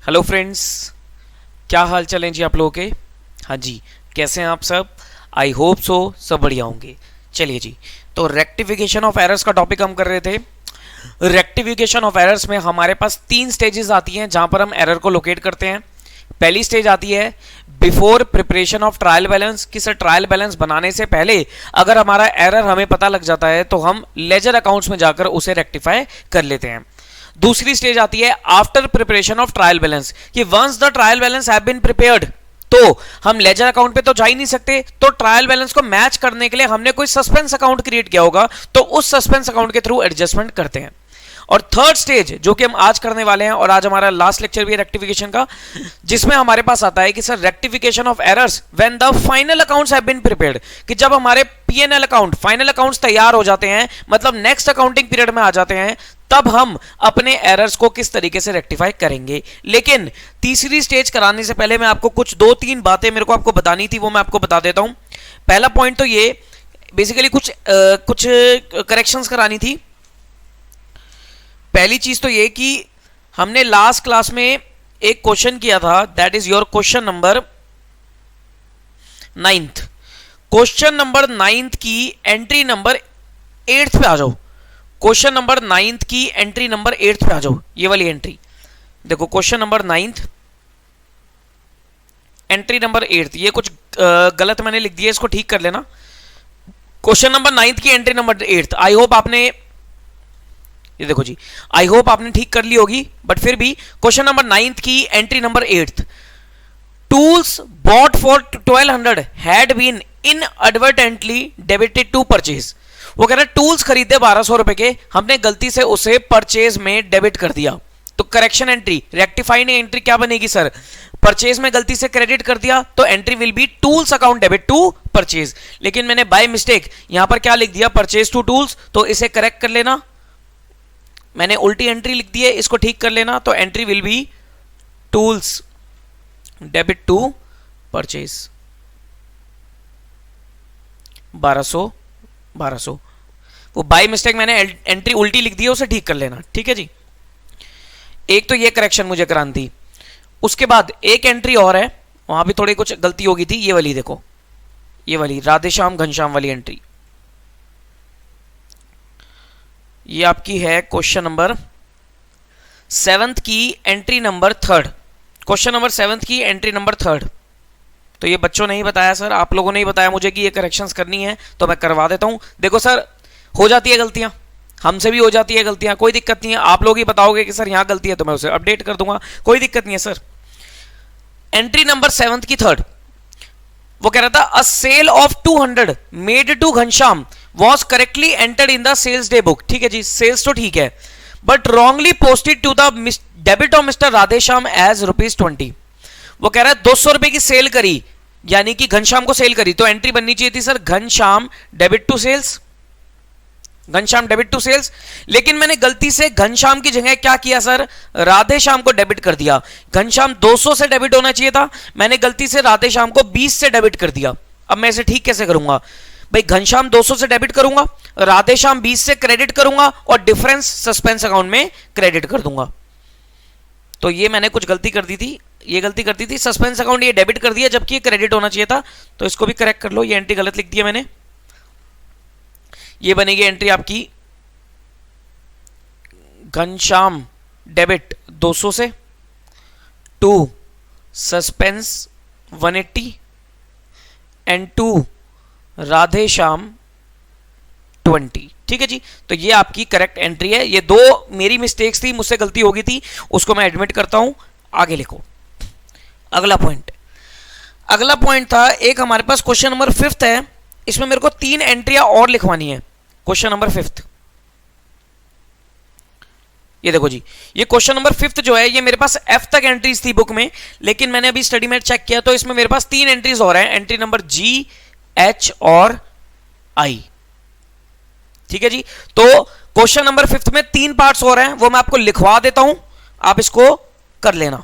Hello friends, क्या हाल चाल है जी आप लोगों के। हाँ जी, कैसे हैं आप सब। आई होप सो सब बढ़िया होंगे। चलिए जी, तो रेक्टिफिकेशन ऑफ एरर्स का टॉपिक हम कर रहे थे। रेक्टिफिकेशन ऑफ एरर्स में हमारे पास 3 स्टेजेस आती हैं जहां पर हम एरर को लोकेट करते हैं। पहली स्टेज आती है before preparation of trial balance, कि सर ट्रायल बैलेंस बनाने से पहले अगर हमारा एरर हमें पता लग जाता है तो हम लेजर अकाउंट्स में जाकर उसे रेक्टिफाई कर लेते हैं। दूसरी स्टेज आती है after preparation of trial balance, कि once the trial balance have been prepared, तो हम लेजर अकाउंट पे तो जा ही नहीं सकते, तो ट्रायल बैलेंस को मैच करने के लिए हमने कोई सस्पेंस अकाउंट क्रिएट किया होगा, तो उस सस्पेंस अकाउंट के थ्रू एडजस्टमेंट करते हैं। और थर्ड स्टेज जो कि हम आज करने वाले हैं, और आज हमारा लास्ट लेक्चर भी है रेक्टिफिकेशन का, जिसमें हमारे पास आता है कि sir rectification of errors when the final accounts have been prepared, कि जब हमारे पीएनएल अकाउंट फाइनल अकाउंट्स तैयार हो जाते हैं, मतलब नेक्स्ट अकाउंटिंग पीरियड में आ जाते हैं, तब हम अपने एरर्स को किस तरीके से रेक्टिफाई करेंगे। लेकिन तीसरी स्टेज कराने से पहले मैं आपको कुछ 2-3 बातें मेरे को आपको बतानी थी, वो मैं आपको बता देता हूं। पहला पॉइंट तो ये बेसिकली कुछ करेक्शंस करानी थी। पहली चीज तो ये कि हमने लास्ट क्लास में एक क्वेश्चन किया था, that is your question number 9th। Question number 9th की एंट्री नंबर 8th पे आ जाओ। क्वेश्चन नंबर 9th की एंट्री नंबर 8th पे आ जाओ। ये वाली एंट्री देखो, question number 9th entry number 8th। ये कुछ गलत मैंने लिख दिया, इसको ठीक कर लेना। क्वेश्चन नंबर 9th की entry number 8th। I hope आपने, ये देखो जी, आई होप आपने ठीक कर ली होगी, बट फिर भी क्वेश्चन नंबर 9th की entry number 8th। Tools bought for 1200 had been inadvertently debited to purchase. वो कह रहा है टूल्स खरीदे 1200 रुपए के, हमने गलती से उसे परचेज में डेबिट कर दिया। तो करेक्शन एंट्री, रेक्टिफाइंग एंट्री क्या बनेगी सर, परचेज में गलती से क्रेडिट कर दिया तो entry will be tools account debit to purchase. लेकिन मैंने बाय मिस्टेक यहां पर क्या लिख दिया, परचेज टू टूल्स, तो इसे करेक्ट कर लेना। मैंने उल्टी एंट्री लिख दी है, इसको ठीक कर लेना। तो entry will be tools debit to purchase 1200। वो बाय मिस्टेक मैंने एंट्री उल्टी लिख दी है, उसे ठीक कर लेना। ठीक है जी, एक तो ये करेक्शन मुझे करानी थी। उसके बाद एक एंट्री और है, वहां भी थोड़ी कुछ गलती हो गई थी। ये वाली देखो, ये वाली राधेश्याम घनश्याम वाली एंट्री, ये आपकी है क्वेश्चन नंबर 7th की entry number 3rd। Question number 7th की एंट्री नंबर 3rd। तो ये बच्चों ने ही बताया सर, आप लोगों ने ही बताया मुझे कि ये करेक्शंस करनी है, तो मैं करवा देता हूं। देखो सर, हो जाती है गलतियां, हमसे भी हो जाती है गलतियां, कोई दिक्कत नहीं है। आप लोग ही बताओगे कि सर यहां गलती है, तो मैं उसे अपडेट कर दूंगा, कोई दिक्कत नहीं है सर। एंट्री नंबर 7th की 3rd, वो कह रहा था a sale of 200 made to Ghanshyam was correctly entered in the sales day book. ठीक है जी, सेल्स तो ठीक है, but wrongly posted to the debit of mister Radheshyam as ₹20। वो कह रहा है 200 रुपए की सेल करी, यानी कि घनश्याम को सेल करी, तो एंट्री बननी चाहिए थी sir Ghanshyam debit to sales, Ghanshyam debit to sales. लेकिन मैंने गलती से घनश्याम की जगह क्या किया सर, राधेश्याम को डेबिट कर दिया। घनश्याम 200 से डेबिट होना चाहिए था, मैंने गलती से राधेश्याम को 20 से डेबिट कर दिया। अब मैं इसे ठीक कैसे करूंगा भाई, घनश्याम 200 से डेबिट करूंगा, राधेश्याम 20 से क्रेडिट करूंगा, और डिफरेंस सस्पेंस अकाउंट में क्रेडिट कर दूंगा। तो ये मैंने कुछ गलती कर दी थी, ये गलती कर दी थी, सस्पेंस अकाउंट ये डेबिट कर दिया जबकि ये क्रेडिट होना चाहिए था, तो इसको भी करेक्ट कर लो। ये एंट्री गलत लिख दी है मैंने। ये बनेगी एंट्री आपकी घनश्याम डेबिट 200 से to suspense 180 and to Radheshyam 20। ठीक है जी, तो ये आपकी करेक्ट एंट्री है। ये 2 मेरी मिस्टेक्स थी, मुझसे गलती हो गई थी, उसको मैं एडमिट करता हूं। आगे लिखो अगला पॉइंट। अगला पॉइंट था एक हमारे पास क्वेश्चन नंबर 5th है, इसमें मेरे को 3 एंट्रियां और लिखवानी है। क्वेश्चन नंबर 5th, ये देखो जी, ये क्वेश्चन नंबर 5th जो है, ये मेरे पास F तक एंट्रीज थी बुक में, लेकिन मैंने अभी स्टडी में चेक किया तो इसमें मेरे पास 3 एंट्रीज और हैं, एंट्री नंबर G, H और I। ठीक है जी, तो क्वेश्चन नंबर 5th में 3 पार्ट्स और हैं, वो मैं आपको लिखवा देता हूं, आप इसको कर लेना,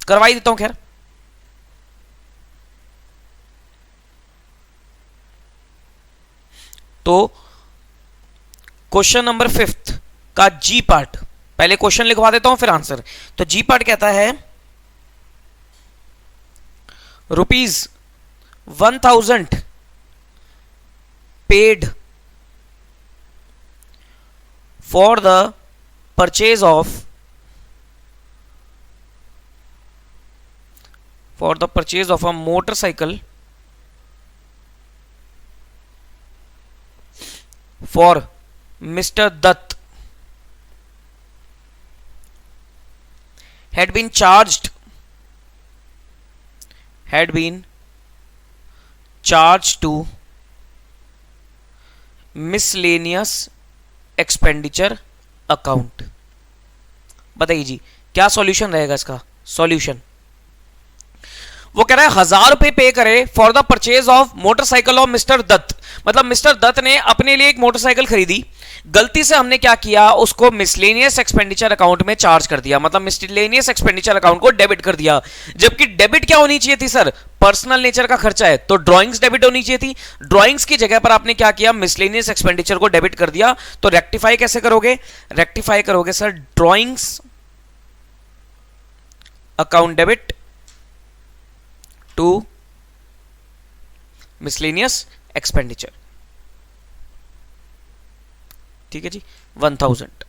करवाई देता हूं। खैर तो क्वेश्चन नंबर 5th का जी पार्ट, पहले क्वेश्चन लिखवा देता हूं फिर आंसर। तो जी पार्ट कहता है ₹1000 paid for the purchase of a motorcycle for Mr. Dutt had been charged to miscellaneous expenditure account। बताइए जी क्या सॉल्यूशन रहेगा इसका? सॉल्यूशन वो कह रहा है 1000 रुपए पे करे for the purchase of motorcycle of mister Dutt. मतलब मिस्टर दत्त ने अपने लिए एक मोटरसाइकिल खरीदी, गलती से हमने क्या किया, उसको मिसलेनियस एक्सपेंडिचर अकाउंट में चार्ज कर दिया, मतलब मिसलेनियस एक्सपेंडिचर अकाउंट को डेबिट कर दिया। जबकि डेबिट क्या होनी चाहिए थी सर? पर्सनल नेचर का खर्चा है तो ड्राइंग्स डेबिट होनी चाहिए थी। ड्राइंग्स की जगह पर आपने क्या किया? मिसलेनियस एक्सपेंडिचर को डेबिट कर दिया। तो रेक्टिफाई कैसे करोगे? रेक्टिफाई करोगे sir drawings account debit to miscellaneous expenditure. ठीक है जी, 1000।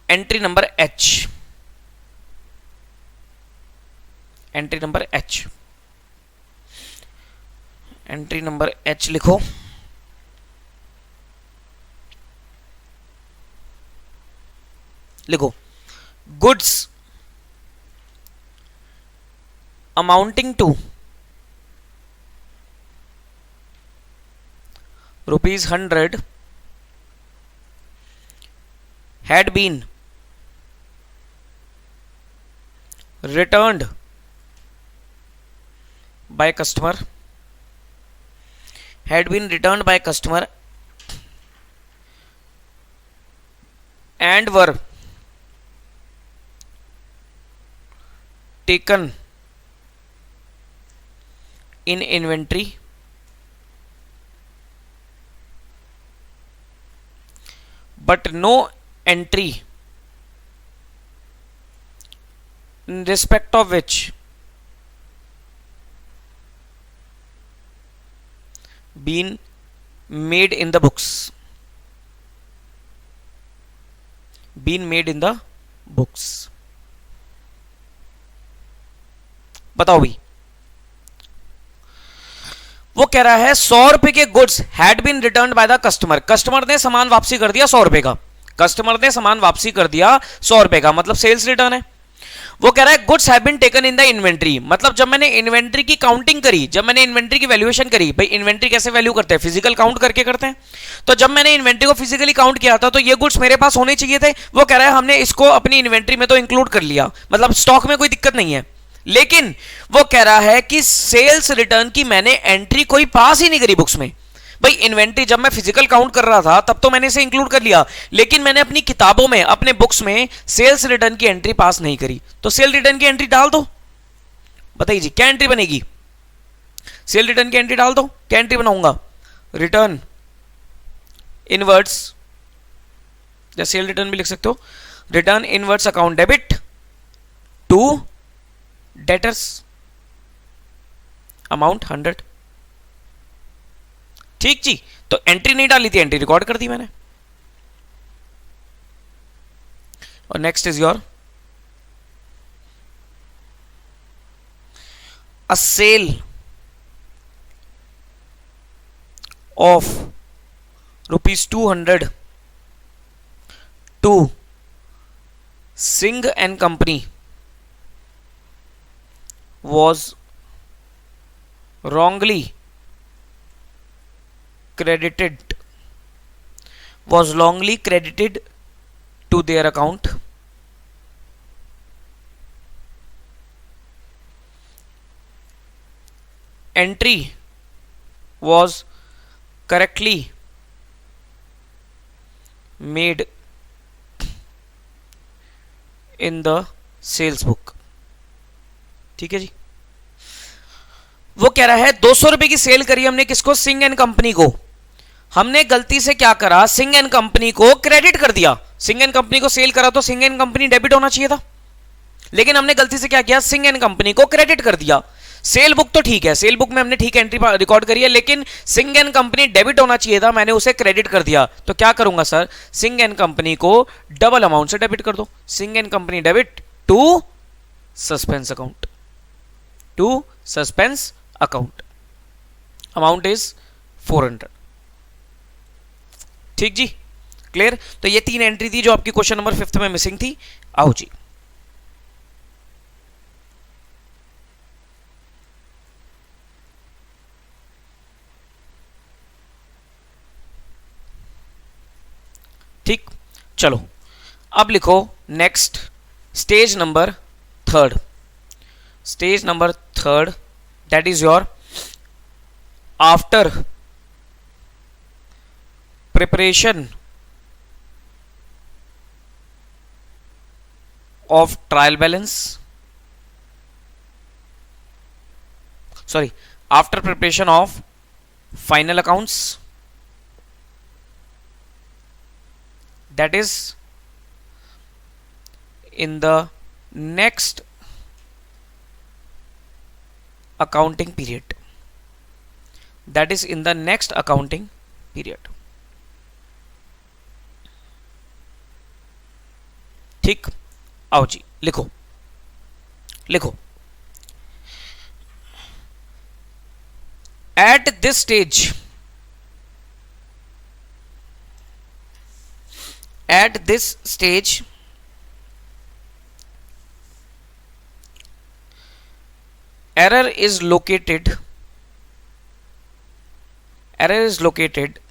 Entry number H, entry number H, entry number H लिखो। लिखो goods amounting to ₹100 had been returned by customer, and were taken in inventory but no entry in respect of which been made in the books, बताओ भी। वो कह रहा है 100 रुपए के goods had been return by the customer. Customer ने सामान वापसी कर दिया 100 रुपए का, कस्टमर ने सामान वापसी कर दिया 100 रुपए का, मतलब सेल्स रिटर्न है। वो कह रहा है goods have been taken in the inventory, मतलब जब मैंने इन्वेंट्री की काउंटिंग करी, जब मैंने इन्वेंट्री की वैल्यूएशन करी, भाई इन्वेंट्री कैसे वैल्यू करते हैं? फिजिकल काउंट करके करते हैं। तो जब मैंने इन्वेंट्री को फिजिकली काउंट किया था तो ये गुड्स मेरे पास होने चाहिए थे। वो कह रहा है हमने इसको अपनी इन्वेंट्री में तो इंक्लूड कर लिया, मतलब स्टॉक में कोई दिक्कत नहीं है, लेकिन वो कह रहा है कि सेल्स रिटर्न की मैंने एंट्री कोई पास ही नहीं करी बुक्स में। भाई इन्वेंट्री जब मैं फिजिकल काउंट कर रहा था तब तो मैंने इसे इंक्लूड कर लिया, लेकिन मैंने अपनी किताबों में, अपने बुक्स में सेल्स रिटर्न की एंट्री पास नहीं करी। तो सेल रिटर्न की एंट्री डाल दो। बताइए जी क्या एंट्री बनेगी? सेल रिटर्न की एंट्री डाल दो। क्या एंट्री बनाऊंगा? रिटर्न इनवर्ट्स, या सेल रिटर्न भी लिख सकते हो, return inwards account debit to debtors amount 100। ठीक जी, तो एंट्री नहीं डाली थी, एंट्री रिकॉर्ड कर दी मैंने। और next is your a sale of ₹200 to Singh and company was wrongly credited to their account, entry was correctly made in the sales book। ठीक है जी, वो कह रहा है 200 रुपए की सेल करी हमने, किसको? सिंह एंड कंपनी को। हमने गलती से क्या करा? सिंह एंड कंपनी को क्रेडिट कर दिया। सिंह एंड कंपनी को सेल करा तो सिंह एंड कंपनी डेबिट होना चाहिए था। लेकिन हमने गलती से क्या किया, सिंह एंड कंपनी को क्रेडिट कर दिया। सेल बुक तो ठीक है, सेल बुक में हमने ठीक एंट्री रिकॉर्ड करी है, लेकिन सिंह एंड कंपनी डेबिट होना चाहिए था, मैंने उसे क्रेडिट कर दिया। तो क्या करूंगा सर, सिंह एंड कंपनी को डबल अमाउंट से डेबिट कर दो। Singh and company debit to suspense account, to suspense account, amount is 400। ठीक जी, क्लियर। तो ये 3 एंट्री थी जो आपकी क्वेश्चन नंबर 5 में मिसिंग थी। आओ जी, ठीक, चलो अब लिखो next, stage number 3rd, stage number 3rd, that is your after preparation of trial balance, sorry, after preparation of final accounts, that is in the next accounting period, that is in the next accounting period। ठीक, आओ जी लिखो, लिखो, at this stage, at this stage error is located, error is located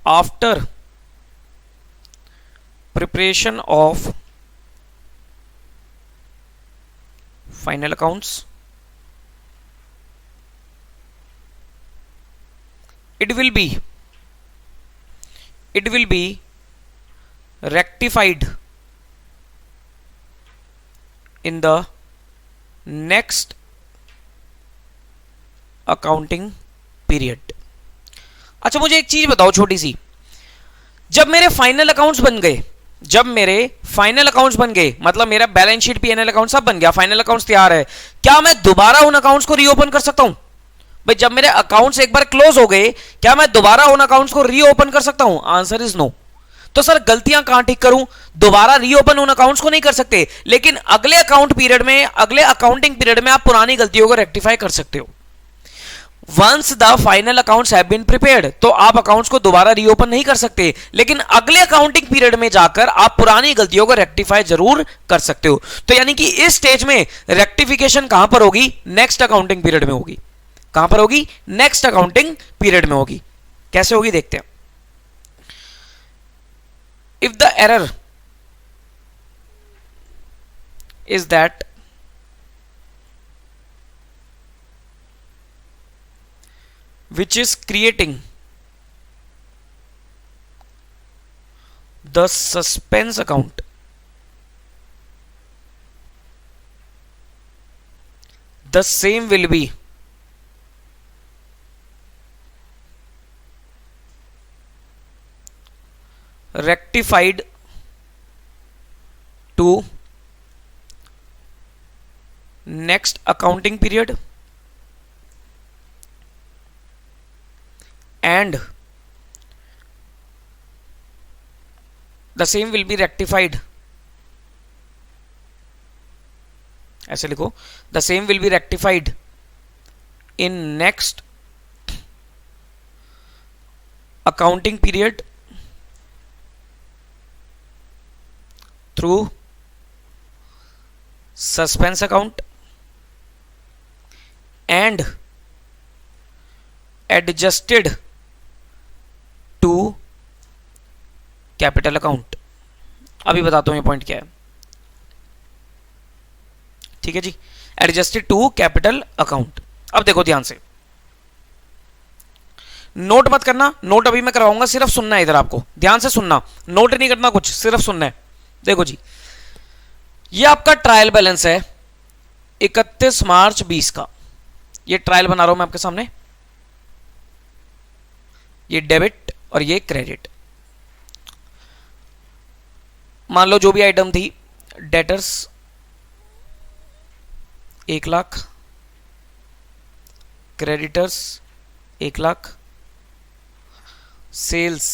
after preparation of final accounts, it will be rectified in the next accounting period। अच्छा मुझे एक चीज बताओ छोटी सी, जब मेरे फाइनल अकाउंट्स बन गए, जब मेरे फाइनल अकाउंट्स बन गए, मतलब मेरा बैलेंस शीट, पीएनएल अकाउंट सब बन गया, फाइनल अकाउंट्स तैयार है, क्या मैं दोबारा उन अकाउंट्स को रीओपन कर सकता हूं? भाई जब मेरे अकाउंट्स एक बार क्लोज हो गए, क्या मैं दोबारा उन अकाउंट्स को रीओपन कर सकता हूं? Answer is no. तो सर गलतियां कहां ठीक करूं? दोबारा रीओपन उन अकाउंट्स को नहीं कर सकते, लेकिन अगले अकाउंट पीरियड में, अगले अकाउंटिंग पीरियड में आप पुरानी गलतियों को रेक्टिफाई कर सकते हो। Once the final accounts have been prepared, तो आप अकाउंट्स को दोबारा रीओपन नहीं कर सकते, लेकिन अगले अकाउंटिंग पीरियड में जाकर आप पुरानी गलतियों को रेक्टिफाई जरूर कर सकते हो। तो यानी कि इस स्टेज में रेक्टिफिकेशन कहां पर होगी? नेक्स्ट अकाउंटिंग पीरियड में होगी। कहां पर होगी? नेक्स्ट अकाउंटिंग पीरियड में होगी। कैसे होगी देखते हैं। If the error is that which is creating the suspense account, the same will be rectified to next accounting period and the same will be rectified, ऐसे लिखो, the same will be rectified in next accounting period through suspense account and adjusted to capital account. अभी बताता हूं ये point क्या है। ठीक है जी, एडजस्टेड टू कैपिटल अकाउंट। अब देखो ध्यान से, नोट मत करना, नोट अभी मैं करवाऊंगा, सिर्फ सुनना है इधर, आपको ध्यान से सुनना, नोट नहीं करना कुछ, सिर्फ सुनना है। देखो जी, ये आपका ट्रायल बैलेंस है 31 मार्च 20 का, ये ट्रायल बना रहा हूं मैं आपके सामने, ये डेबिट और ये क्रेडिट। मान लो जो भी आइटम थी, डेटर्स 1,00,000, क्रेडिटर्स 1,00,000, सेल्स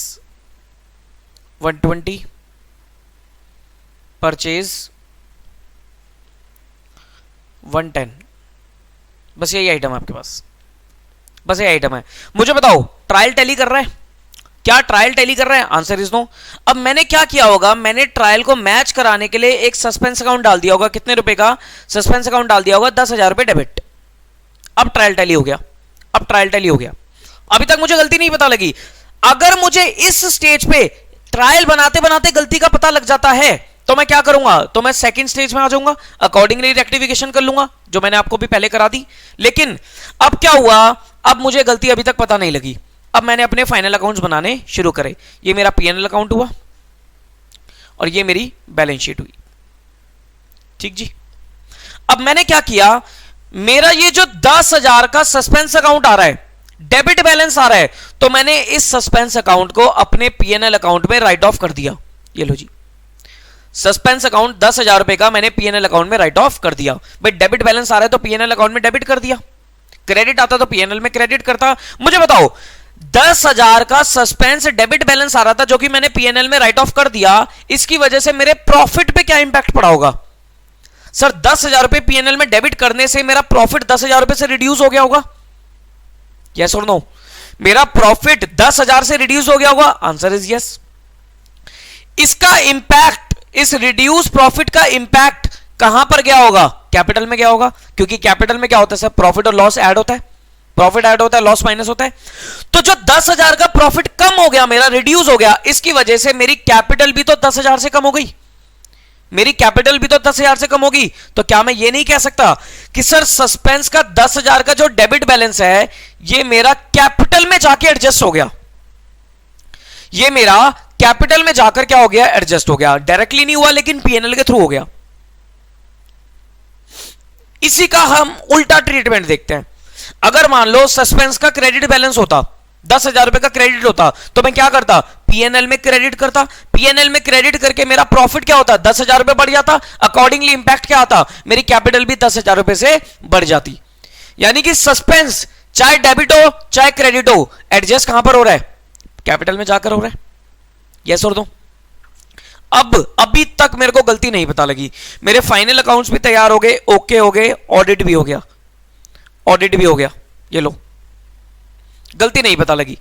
120, परचेज 110। बस यही आइटम है आपके पास, बस यही आइटम है। मुझे बताओ ट्रायल टैली कर रहा है क्या? ट्रायल टैली कर रहा है? Answer is no. अब मैंने क्या किया होगा, मैंने ट्रायल को मैच कराने के लिए एक सस्पेंस अकाउंट डाल दिया होगा। कितने रुपए का सस्पेंस अकाउंट डाल दिया होगा? 10,000 रुपए डेबिट। अब ट्रायल टैली हो गया, अब ट्रायल टैली हो गया। अभी तक मुझे गलती नहीं पता लगी। अगर मुझे इस स्टेज पे ट्रायल बनाते बनाते गलती का पता लग जाता है तो मैं क्या करूंगा, तो मैं सेकंड स्टेज में आ जाऊंगा, अकॉर्डिंगली रेक्टिफिकेशन कर लूंगा, जो मैंने आपको भी पहले करा दी। लेकिन अब क्या हुआ, अब मुझे गलती अभी तक पता नहीं लगी। अब मैंने अपने फाइनल अकाउंट्स बनाने शुरू करे। ये मेरा पीएनएल अकाउंट हुआ और ये मेरी बैलेंस शीट हुई। ठीक जी। अब मैंने क्या किया, मेरा ये जो 10,000 का सस्पेंस अकाउंट आ रहा है, डेबिट बैलेंस आ रहा है, तो मैंने इस सस्पेंस अकाउंट को अपने पीएनएल अकाउंट में राइट ऑफ कर दिया। ये लो जी, सस्पेंस अकाउंट 10,000 रुपए का मैंने पीएनएल अकाउंट में राइट ऑफ कर दिया। भाई डेबिट बैलेंस आ रहा है तो पीएनएल अकाउंट में डेबिट कर दिया, क्रेडिट आता तो पीएनएल में क्रेडिट करता। मुझे बताओ 10,000 का सस्पेंस डेबिट बैलेंस आ रहा था जो कि मैंने पीएनएल में राइट ऑफ कर दिया, इसकी वजह से मेरे प्रॉफिट पे क्या इंपैक्ट पड़ा होगा? सर 10,000 रुपए पीएनएल में डेबिट करने से मेरा प्रॉफिट 10,000 रुपए से रिड्यूस हो गया होगा? यस और नो? मेरा प्रॉफिट 10,000 से रिड्यूस हो गया होगा? Answer is yes. इसका इंपैक्ट, इस रिड्यूस प्रॉफिट का इंपैक्ट कहां पर गया होगा? कैपिटल में गया होगा, क्योंकि कैपिटल में क्या होता है सर, प्रॉफिट और लॉस ऐड होता है, प्रॉफिट ऐड होता है, लॉस माइनस होता है। तो जो 10,000 का प्रॉफिट कम हो गया, मेरा रिड्यूस हो गया, इसकी वजह से मेरी कैपिटल भी तो 10,000 से कम हो गई, मेरी कैपिटल भी तो 10,000 से कम होगी। तो क्या मैं ये नहीं कह सकता कि सर सस्पेंस का 10,000 का जो डेबिट बैलेंस है ये मेरा कैपिटल में जाके एडजस्ट हो गया, ये मेरा कैपिटल में जाकर क्या हो गया, एडजस्ट हो गया। डायरेक्टली नहीं हुआ लेकिन पीएनएल के थ्रू हो गया। इसी का हम उल्टा ट्रीटमेंट देखते हैं। अगर मान लो सस्पेंस का क्रेडिट बैलेंस होता, 10,000 रुपए का क्रेडिट होता, तो मैं क्या करता, पीएनएल में क्रेडिट करता। पीएनएल में क्रेडिट करके मेरा प्रॉफिट क्या होता, 10,000 रुपए बढ़ जाता। अकॉर्डिंगली इंपैक्ट क्या आता, मेरी कैपिटल भी 10,000 रुपए से बढ़ जाती। यानी कि सस्पेंस चाहे डेबिट हो चाहे क्रेडिट हो, एडजस्ट कहां पर हो रहा है, कैपिटल में जाकर हो रहा है। यस और नो? अब अभी तक मेरे को गलती नहीं पता लगी। मेरे फाइनल अकाउंट्स भी तैयार हो गए, ओके हो गए, ऑडिट भी हो गया, ऑडिट भी हो गया। ये लो, गलती नहीं पता लगी।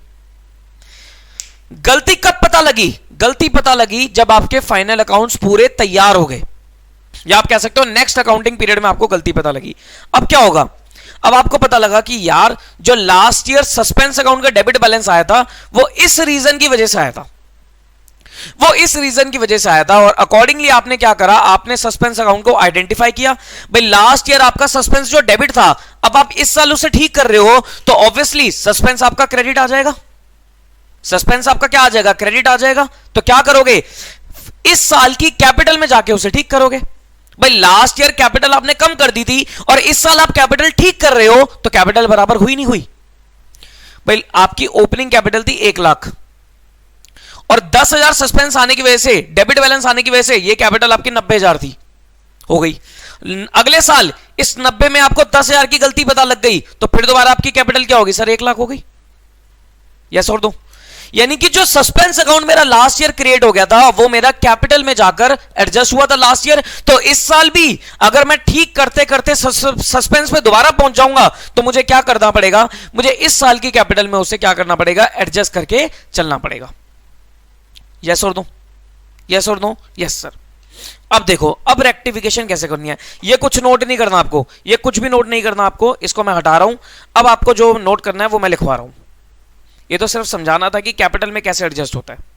गलती कब पता लगी? गलती पता लगी जब आपके फाइनल अकाउंट्स पूरे तैयार हो गए, या आप कह सकते हो नेक्स्ट अकाउंटिंग पीरियड में आपको गलती पता लगी। अब क्या होगा, अब आपको पता लगा कि यार जो लास्ट ईयर सस्पेंस अकाउंट का डेबिट बैलेंस आया था वो इस रीजन की वजह से आया था, वो इस रीजन की वजह से आया था। और अकॉर्डिंगली आपने क्या करा, आपने सस्पेंस अकाउंट को आइडेंटिफाई किया। भाई लास्ट ईयर आपका सस्पेंस जो डेबिट था, अब आप इस साल उसे ठीक कर रहे हो, तो ऑब्वियसली सस्पेंस आपका क्रेडिट आ जाएगा, सस्पेंस आपका क्या आ जाएगा, क्रेडिट आ जाएगा। तो क्या करोगे, इस साल की कैपिटल में जाके उसे ठीक करोगे। भाई लास्ट ईयर कैपिटल आपने कम कर दी थी और इस साल आप कैपिटल ठीक कर रहे हो, तो कैपिटल बराबर हुई नहीं हुई। भाई आपकी ओपनिंग कैपिटल थी 1,00,000 और 10,000 सस्पेंस आने की वजह से, डेबिट बैलेंस आने की वजह से ये कैपिटल आपकी 90,000 थी, हो गई। अगले साल इस 90 में आपको 10,000 की गलती पता लग गई, तो फिर दोबारा आपकी कैपिटल क्या होगी सर, 1,00,000 हो गई। यस और दो? यानी कि जो सस्पेंस अकाउंट मेरा लास्ट ईयर क्रिएट हो गया था वो मेरा कैपिटल में जाकर एडजस्ट हुआ था लास्ट ईयर। तो इस साल भी अगर मैं ठीक करते करते सस्पेंस में दोबारा पहुंच जाऊंगा तो मुझे क्या करना पड़ेगा, मुझे इस साल की कैपिटल में उसे क्या करना पड़ेगा, एडजस्ट करके चलना पड़ेगा। यस और नो? यस और नो? Yes sir. अब देखो, अब रेक्टिफिकेशन कैसे करनी है, ये कुछ नोट नहीं करना आपको, ये कुछ भी नोट नहीं करना आपको, इसको मैं हटा रहा हूं। अब आपको जो नोट करना है वो मैं लिखवा रहा हूं। ये तो सिर्फ समझाना था कि कैपिटल में कैसे एडजस्ट होता है।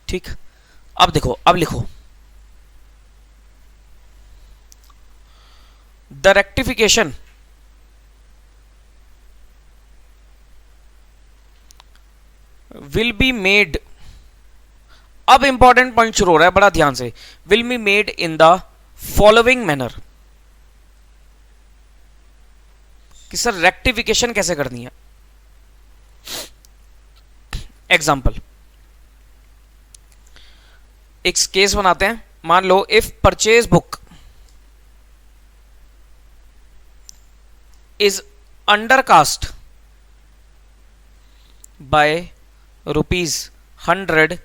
ठीक, अब देखो, अब लिखो, the rectification will be made अब इंपॉर्टेंट पॉइंट शुरू हो रहा है, बड़ा ध्यान से। Will be made in the following manner, कि सर रेक्टिफिकेशन कैसे करनी है। एग्जाम्पल, एक केस बनाते हैं। मान लो if purchase book is undercast by ₹100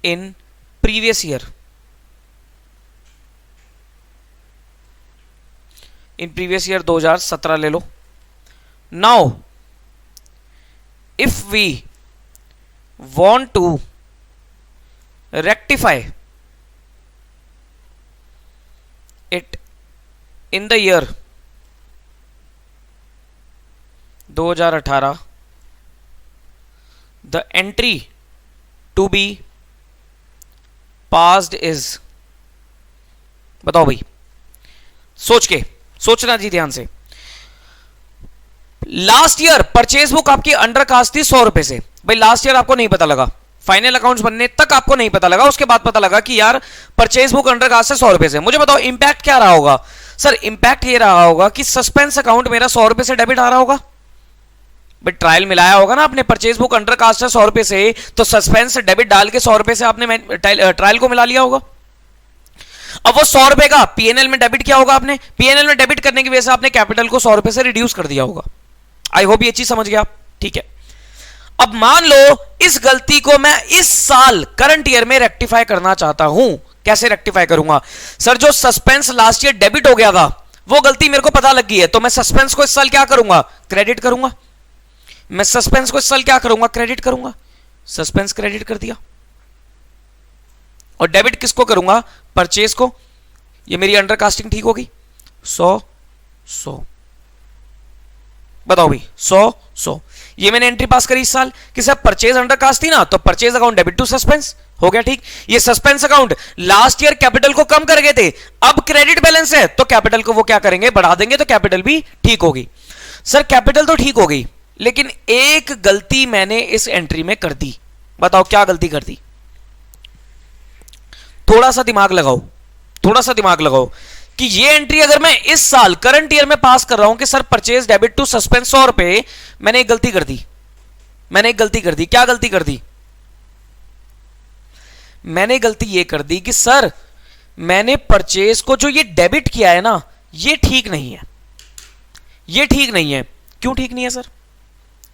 in previous year, in previous year 2017 ले लो। Now if we want to rectify it in the year 2018, the entry to be passed is, बताओ भाई, सोचना जी ध्यान से। लास्ट ईयर परचेज बुक आपकी under cast थी 100 रुपए से। भाई लास्ट ईयर आपको नहीं पता लगा, फाइनल अकाउंट्स बनने तक आपको नहीं पता लगा, उसके बाद पता लगा कि यार परचेज बुक अंडर कास्ट है 100 रुपए से। मुझे बताओ इंपैक्ट क्या रहा होगा? सर इंपैक्ट ये रहा होगा कि सस्पेंस अकाउंट मेरा 100 रुपए से डेबिट आ रहा होगा। भाई ट्रायल मिलाया होगा ना आपने, परचेज बुक अंडर कास्ट है 100 रुपए से, तो सस्पेंस डेबिट डाल के 100 रुपए से आपने ट्रायल को मिला लिया होगा। अब वो 100 रुपए का पीएनएल में डेबिट किया होगा आपने, पीएनएल में डेबिट करने की वजह से आपने कैपिटल को 100 रुपए से रिड्यूस कर दिया होगा। आई होप ये चीज समझ गया आप, ठीक है। अब मान लो इस गलती को मैं इस साल करंट ईयर में रेक्टिफाई करना चाहता हूं। कैसे रेक्टिफाई करूंगा? सर जो सस्पेंस लास्ट ईयर डेबिट हो गया था वो गलती मेरे को पता लग गई है, तो मैं सस्पेंस को इस साल क्या करूंगा? क्रेडिट करूंगा। मैं सस्पेंस को इस साल क्या करूंगा? क्रेडिट करूंगा। सस्पेंस क्रेडिट कर दिया, और डेबिट किसको करूंगा? परचेज को। ये मेरी अंडरकास्टिंग ठीक होगी। 100 बताओ भाई, 100 ये मैंने एंट्री पास करी इस साल कि सर परचेज अंडरकास्ट थी ना, तो purchase account debit to suspense हो गया, ठीक। ये suspense account last year capital को कम कर गए थे, अब क्रेडिट बैलेंस है तो कैपिटल को वो क्या करेंगे? बढ़ा देंगे, तो कैपिटल भी ठीक होगी। सर कैपिटल तो ठीक हो गई, लेकिन एक गलती मैंने इस एंट्री में कर दी। बताओ क्या गलती कर दी? थोड़ा सा दिमाग लगाओ कि ये एंट्री अगर मैं इस साल करंट ईयर में पास कर रहा हूं कि sir purchase debit to suspense 100 रुपए, मैंने एक गलती कर दी। क्या गलती कर दी? मैंने गलती ये कर दी कि सर मैंने परचेज को जो ये डेबिट किया है ना, ये ठीक नहीं है। क्यों ठीक नहीं है सर?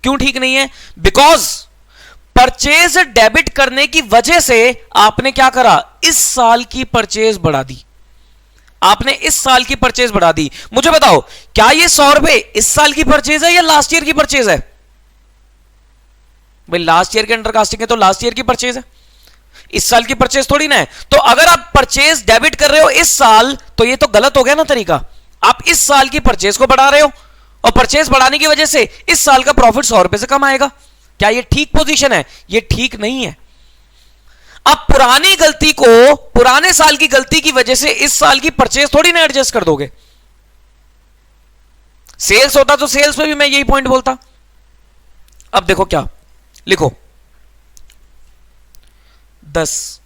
क्यों ठीक नहीं है? बिकॉज परचेज डेबिट करने की वजह से आपने क्या करा? इस साल की परचेज बढ़ा दी। मुझे बताओ क्या ये 100 रुपए इस साल की परचेज है या लास्ट ईयर की परचेज है? भाई लास्ट ईयर के अंडरकास्टिंग है तो लास्ट ईयर की परचेज है, इस साल की परचेज थोड़ी ना है। तो अगर आप परचेज डेबिट कर रहे हो इस साल, तो ये तो गलत हो गया ना तरीका। आप इस साल की परचेज को बढ़ा रहे हो, और परचेज बढ़ाने की वजह से इस साल का प्रॉफिट 100 रुपए से कम आएगा। क्या ये ठीक पोजीशन है? ये ठीक नहीं है। अब पुराने साल की गलती की वजह से इस साल की परचेज थोड़ी ना एडजस्ट कर दोगे। सेल्स होता तो सेल्स में भी मैं यही पॉइंट बोलता। अब देखो क्या लिखो, 10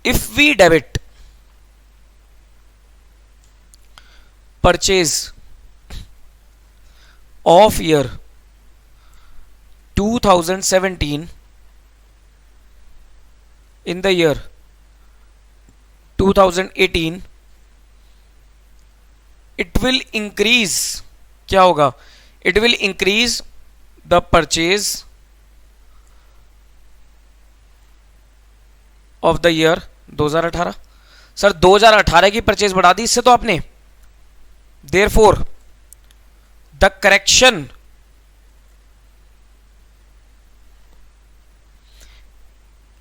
if we debit purchase of year 2017 in the year 2018, it will increase, क्या होगा? It will increase the purchase of the year 2018। Sir 2018 की परचेज बढ़ा दी इससे तो आपने। Therefore the correction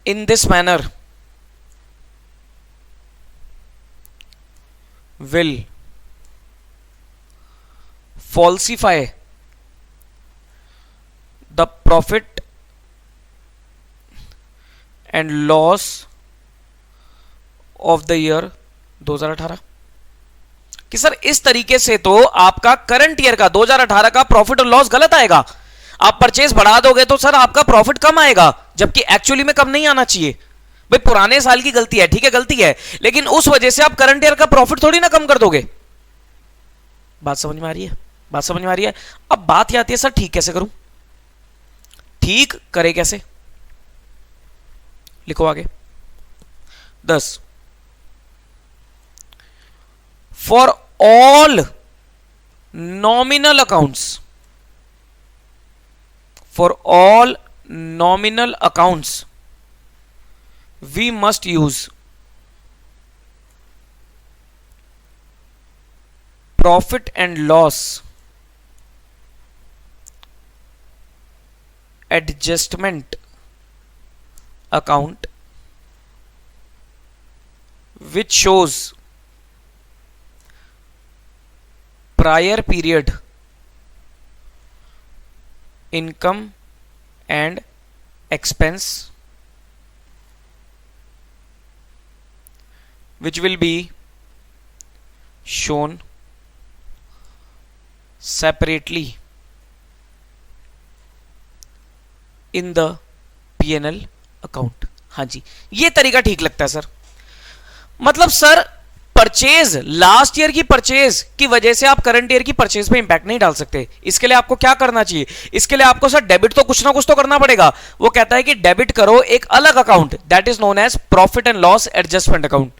in this manner will falsify the profit and loss of the year 2018। कि sir इस तरीके से तो आपका करंट ईयर का 2018 का प्रॉफिट और लॉस गलत आएगा। आप परचेज बढ़ा दोगे तो सर आपका प्रॉफिट कम आएगा, जबकि एक्चुअली में कम नहीं आना चाहिए। भाई पुराने साल की गलती है, ठीक है गलती है, लेकिन उस वजह से आप करंट ईयर का प्रॉफिट थोड़ी ना कम कर दोगे। बात समझ में आ रही है? बात समझ में आ रही है? अब बात यह आती है सर ठीक कैसे करूं, ठीक करे कैसे? लिखो आगे 10 for all nominal accounts, for all nominal accounts we must use profit and loss adjustment account which shows prior period income and expense which will be shown separately in the P&L account। हाँ जी, ये तरीका ठीक लगता है sir. मतलब sir purchase, last year की purchase की वजह से आप करंट ईयर की परचेज पे इंपैक्ट नहीं डाल सकते। इसके लिए आपको क्या करना चाहिए? इसके लिए आपको सर डेबिट तो कुछ ना कुछ तो करना पड़ेगा। वो कहता है कि डेबिट करो एक अलग account, that is known as profit and loss adjustment account.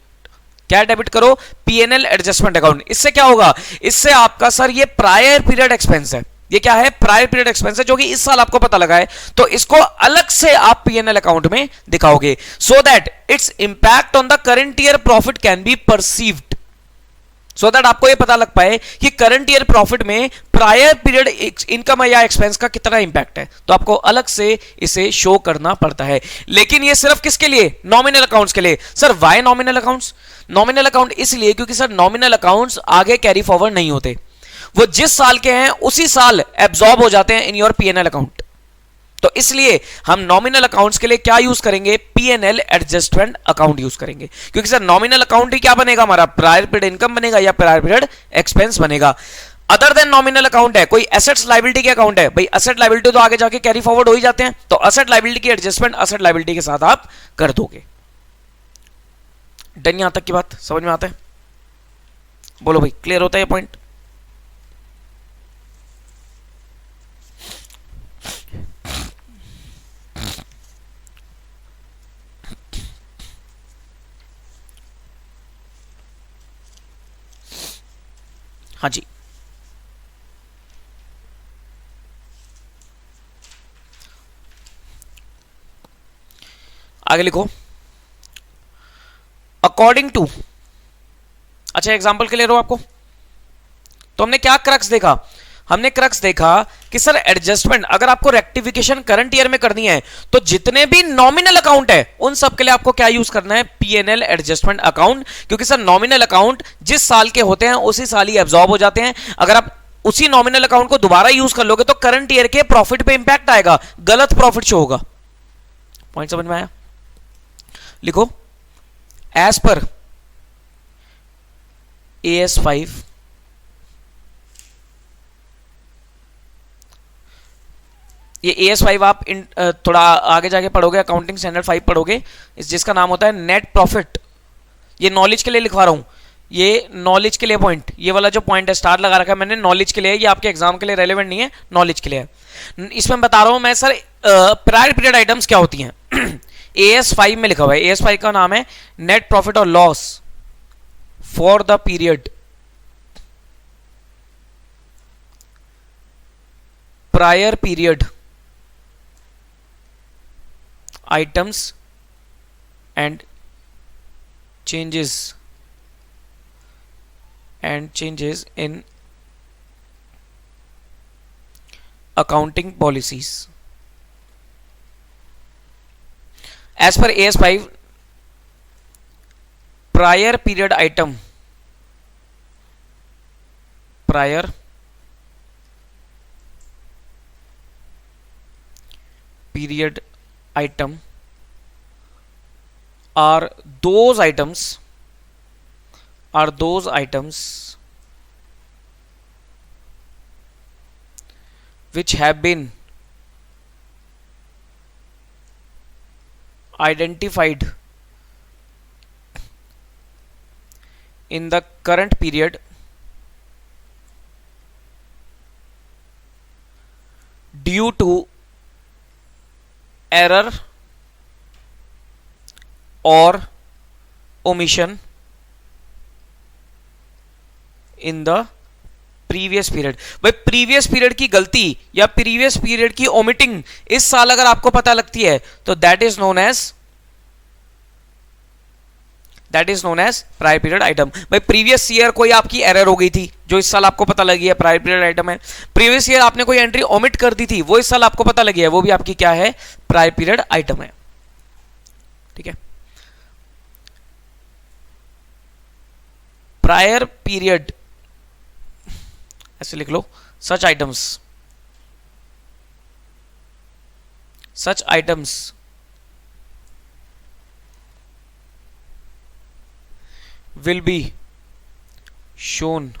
क्या डेबिट करो? PNL adjustment account. इससे क्या होगा? इससे आपका सर ये प्रायर पीरियड एक्सपेंस है, ये क्या है? प्रायर पीरियड एक्सपेंस है, जो कि इस साल आपको पता लगा है, तो इसको अलग से आप पीएनएल अकाउंट में दिखाओगे, so that its impact on the current year profit can be perceived, so that आपको ये पता लग पाए कि करंट ईयर प्रॉफिट में प्रायर पीरियड इनकम या एक्सपेंस का कितना इंपैक्ट है। तो आपको अलग से इसे शो करना पड़ता है। लेकिन ये सिर्फ किसके लिए? नॉमिनल अकाउंट्स के लिए। Sir why nominal accounts? Nominal account इसलिए क्योंकि सर नॉमिनल अकाउंट्स आगे कैरी फॉरवर्ड नहीं होते, वो जिस साल के हैं उसी साल एब्जॉर्ब हो जाते हैं इन योर पीएनएल अकाउंट। तो इसलिए हम नॉमिनल अकाउंट्स के लिए क्या यूज करेंगे? पीएनएल एडजस्टमेंट अकाउंट यूज करेंगे, क्योंकि सर नॉमिनल अकाउंट ही क्या बनेगा हमारा? प्रायर पीरियड इनकम बनेगा या प्रायर पीरियड एक्सपेंस बनेगा। अदर देन नॉमिनल अकाउंट है, कोई एसेट्स लायबिलिटी के अकाउंट है, भाई एसेट लायबिलिटी तो आगे जाके कैरी फॉरवर्ड हो ही जाते हैं, तो एसेट लायबिलिटी की एडजस्टमेंट एसेट लायबिलिटी के साथ आप कर दोगे। डन? यहां तक की बात समझ में आता है? बोलो भाई, क्लियर होता है ये पॉइंट? हाँ जी, आगे लिखो अकॉर्डिंग टू। अच्छा एग्जांपल के ले रहा हूं आपको, तो हमने क्या क्रक्स देखा? हमने क्रक्स देखा कि सर एडजस्टमेंट अगर आपको रेक्टिफिकेशन करंट ईयर में करनी है तो जितने भी नॉमिनल अकाउंट है उन सब के लिए आपको क्या यूज करना है? पीएनएल एडजस्टमेंट अकाउंट, क्योंकि सर नॉमिनल अकाउंट जिस साल के होते हैं उसी साल ही एब्जॉर्ब हो जाते हैं। अगर आप उसी नॉमिनल अकाउंट को दोबारा यूज कर लोगे तो करंट ईयर के प्रॉफिट पे इंपैक्ट आएगा, गलत प्रॉफिट शो होगा। पॉइंट समझ में आया? लिखो एज पर AS5 ये AS5 आप थोड़ा आगे जाके पढ़ोगे, अकाउंटिंग स्टैंडर्ड 5 पढ़ोगे, जिसका नाम होता है नेट प्रॉफिट। ये नॉलेज के लिए लिखवा रहा हूं, ये नॉलेज के लिए पॉइंट, ये वाला जो पॉइंट है स्टार लगा रखा है मैंने, नॉलेज के लिए, ये आपके एग्जाम के लिए रेलेवेंट नहीं है, नॉलेज के लिए है। इसमें बता रहा हूं मैं सर प्रायर पीरियड आइटम्स क्या होती हैं। AS5 में लिखा हुआ है, AS5 का नाम है नेट प्रॉफिट और loss for the period prior period items and changes in accounting policies. As per AS5, prior period item, prior period item are those items which have been identified in the current period due to error or omission in the previous period. भाई previous period की गलती या previous period की omitting इस साल अगर आपको पता लगती है तो that is known as prior period item. भाई प्रीवियस ईयर कोई आपकी एरर हो गई थी जो इस साल आपको पता लगी है, प्रायर पीरियड आइटम है। प्रीवियस ईयर आपने कोई एंट्री ओमिट कर दी थी, वो इस साल आपको पता लगी है, वो भी आपकी क्या है, प्रायर पीरियड आइटम है। ठीक है, प्रायर पीरियड ऐसे लिख लो, सच items will be shown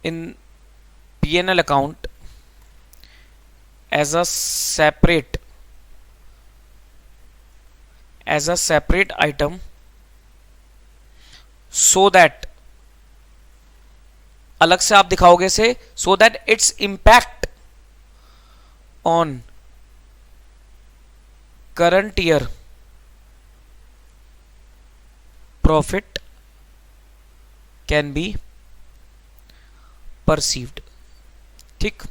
in P&L account as a separate item so that, अलग से आप दिखाओगे से, so that its impact on current year profit can be perceived। ठीक,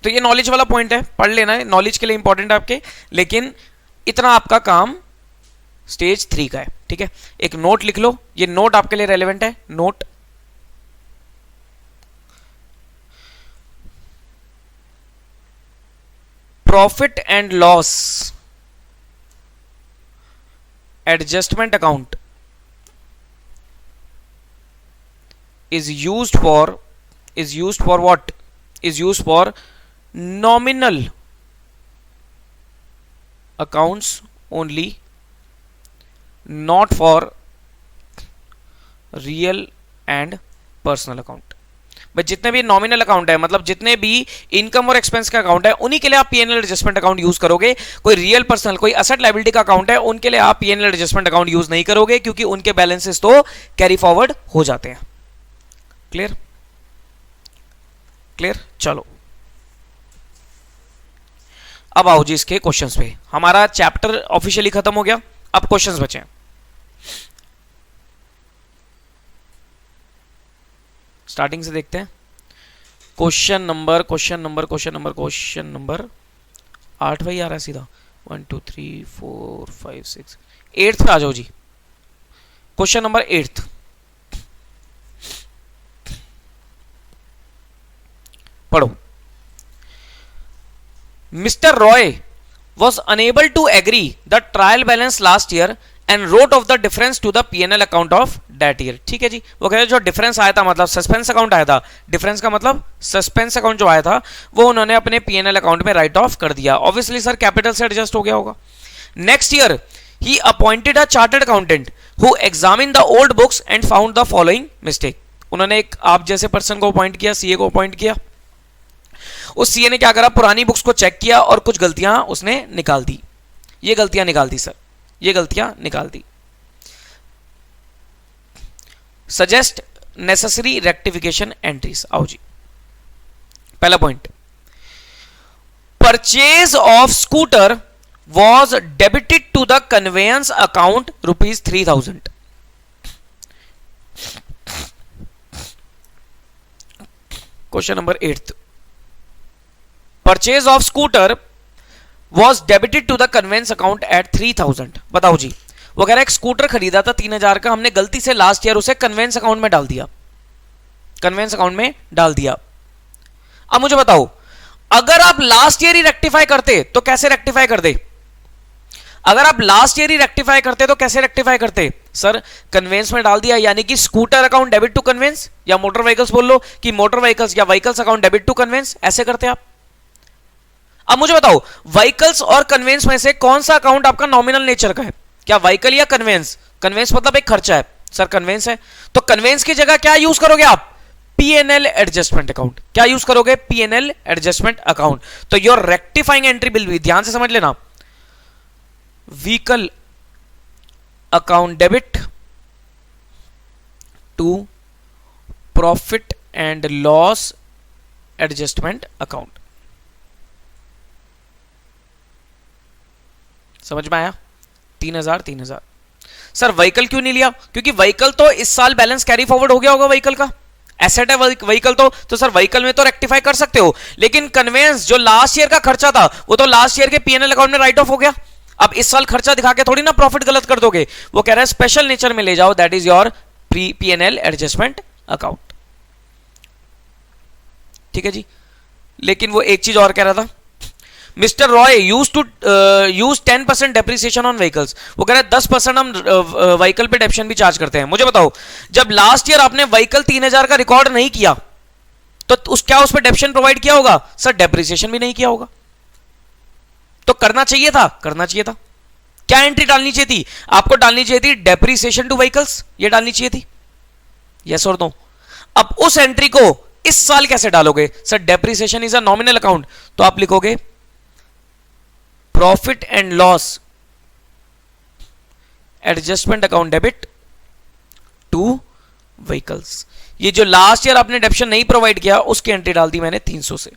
तो ये नॉलेज वाला पॉइंट है, पढ़ लेना है, नॉलेज के लिए इंपॉर्टेंट है आपके, लेकिन इतना आपका काम स्टेज 3 का है। ठीक है, एक नोट लिख लो, ये नोट आपके लिए रेलेवेंट है। Note, profit and loss adjustment account is used for what? Is used for nominal accounts only, not for real and personal account। भाई जितने भी नॉमिनल अकाउंट है, मतलब जितने भी इनकम और एक्सपेंस का अकाउंट है, उन्हीं के लिए आप पीएनएल एडजस्टमेंट अकाउंट यूज करोगे। कोई रियल पर्सनल, कोई असेट लायबिलिटी का अकाउंट है, उनके लिए आप पीएनएल एडजस्टमेंट अकाउंट यूज नहीं करोगे, क्योंकि उनके बैलेंसेस तो कैरी फॉरवर्ड हो जाते हैं। क्लियर? चलो अब आओ जी इसके क्वेश्चंस पे। हमारा चैप्टर ऑफिशियली खत्म हो गया, अब क्वेश्चंस बचे हैं। स्टार्टिंग से देखते हैं। क्वेश्चन नंबर 8 भाई आ रहा है सीधा। 1 2 3 4 5 6 8th पे आ जाओ जी। क्वेश्चन नंबर 8th, पढ़ो। Mister Roy was unable to agree the trial balance last year and wrote of the difference to the P&L account of that year। ठीक है जी, वो कह रहे जो डिफरेंस आया था, मतलब सस्पेंस अकाउंट आया था, डिफरेंस का मतलब सस्पेंस अकाउंट जो आया था वो उन्होंने अपने P&L अकाउंट में राइट ऑफ कर दिया। ऑब्वियसली सर कैपिटल से एडजस्ट हो गया होगा। Next year he appointed a chartered accountant who examine the old books and found the following mistake. उन्होंने एक आप जैसे पर्सन को अपॉइंट किया, सीए को अपॉइंट किया। उस सीए ने क्या करा, पुरानी बुक्स को चेक किया और कुछ गलतियां उसने निकाल दी। ये गलतियां निकाल दी सर, ये गलतियां निकाल दी। Suggest necessary rectification entries. आओ जी, पहला point, purchase of scooter was debited to the conveyance account ₹3000। Question number 8th, purchase of scooter was debited to the conveyance account at 3000। बताओ जी, वो कह रहा है एक स्कूटर खरीदा था 3000 का, हमने गलती से लास्ट ईयर उसे कन्वेंस अकाउंट में डाल दिया, कन्वेंस अकाउंट में डाल दिया। अब मुझे बताओ, अगर आप लास्ट ईयर ही रेक्टिफाई करते तो कैसे रेक्टिफाई कर दे? अगर आप लास्ट ईयर ही रेक्टिफाई करते तो कैसे रेक्टिफाई करते? सर कन्वेंस में डाल दिया, यानी कि scooter account debit to conveyance, या मोटर व्हीकल्स बोल लो कि मोटर व्हीकल्स या vehicles account debit to conveyance, ऐसे करते आप। अब मुझे बताओ, व्हीकल्स और कन्वेंस में से कौन सा अकाउंट आपका नॉमिनल नेचर का है? क्या व्हीकल या कन्वेंस? कन्वेंस मतलब एक खर्चा है सर, कन्वेंस है, तो कन्वेंस की जगह क्या यूज करोगे आप? PNL adjustment account. क्या यूज करोगे? PNL adjustment account. तो your rectifying entry will be, ध्यान से समझ लेना, vehicle account debit to profit and loss adjustment account. समझ में आया? 3000 3000। सर व्हीकल क्यों नहीं लिया? क्योंकि व्हीकल तो इस साल बैलेंस कैरी फॉरवर्ड हो गया होगा, व्हीकल का एसेट है व्हीकल तो सर व्हीकल में तो रेक्टिफाई कर सकते हो, लेकिन कन्वेंस जो लास्ट ईयर का खर्चा था वो तो लास्ट ईयर के पीएनएल अकाउंट में राइट ऑफ हो गया। अब इस साल खर्चा दिखा के थोड़ी ना प्रॉफिट गलत कर दोगे। वो कह रहा है स्पेशल नेचर में ले जाओ, that is your PNL adjustment account. ठीक है जी। लेकिन वो एक चीज और कह रहा था, mister Roy use 10% depreciation on vehicles. वो कह रहा है 10% हम व्हीकल पे डेप्शन भी चार्ज करते हैं। मुझे बताओ, जब लास्ट ईयर आपने व्हीकल 3000 का रिकॉर्ड नहीं किया तो उस पर डेप्शन प्रोवाइड किया होगा? सर डेप्रिसिएशन भी नहीं किया होगा। तो करना चाहिए था, करना चाहिए था। क्या एंट्री डालनी चाहिए थी आपको? डालनी चाहिए थी डेप्रिसिएशन टू व्हीकल्स, ये डालनी चाहिए थी। यस और नो? अब उस एंट्री को इस साल कैसे डालोगे? Sir depreciation is a nominal account, तो आप लिखोगे profit and loss adjustment account debit two vehicles. ये जो लास्ट ईयर आपने डेप्शन नहीं प्रोवाइड किया उसकी एंट्री डाल दी मैंने 300 से।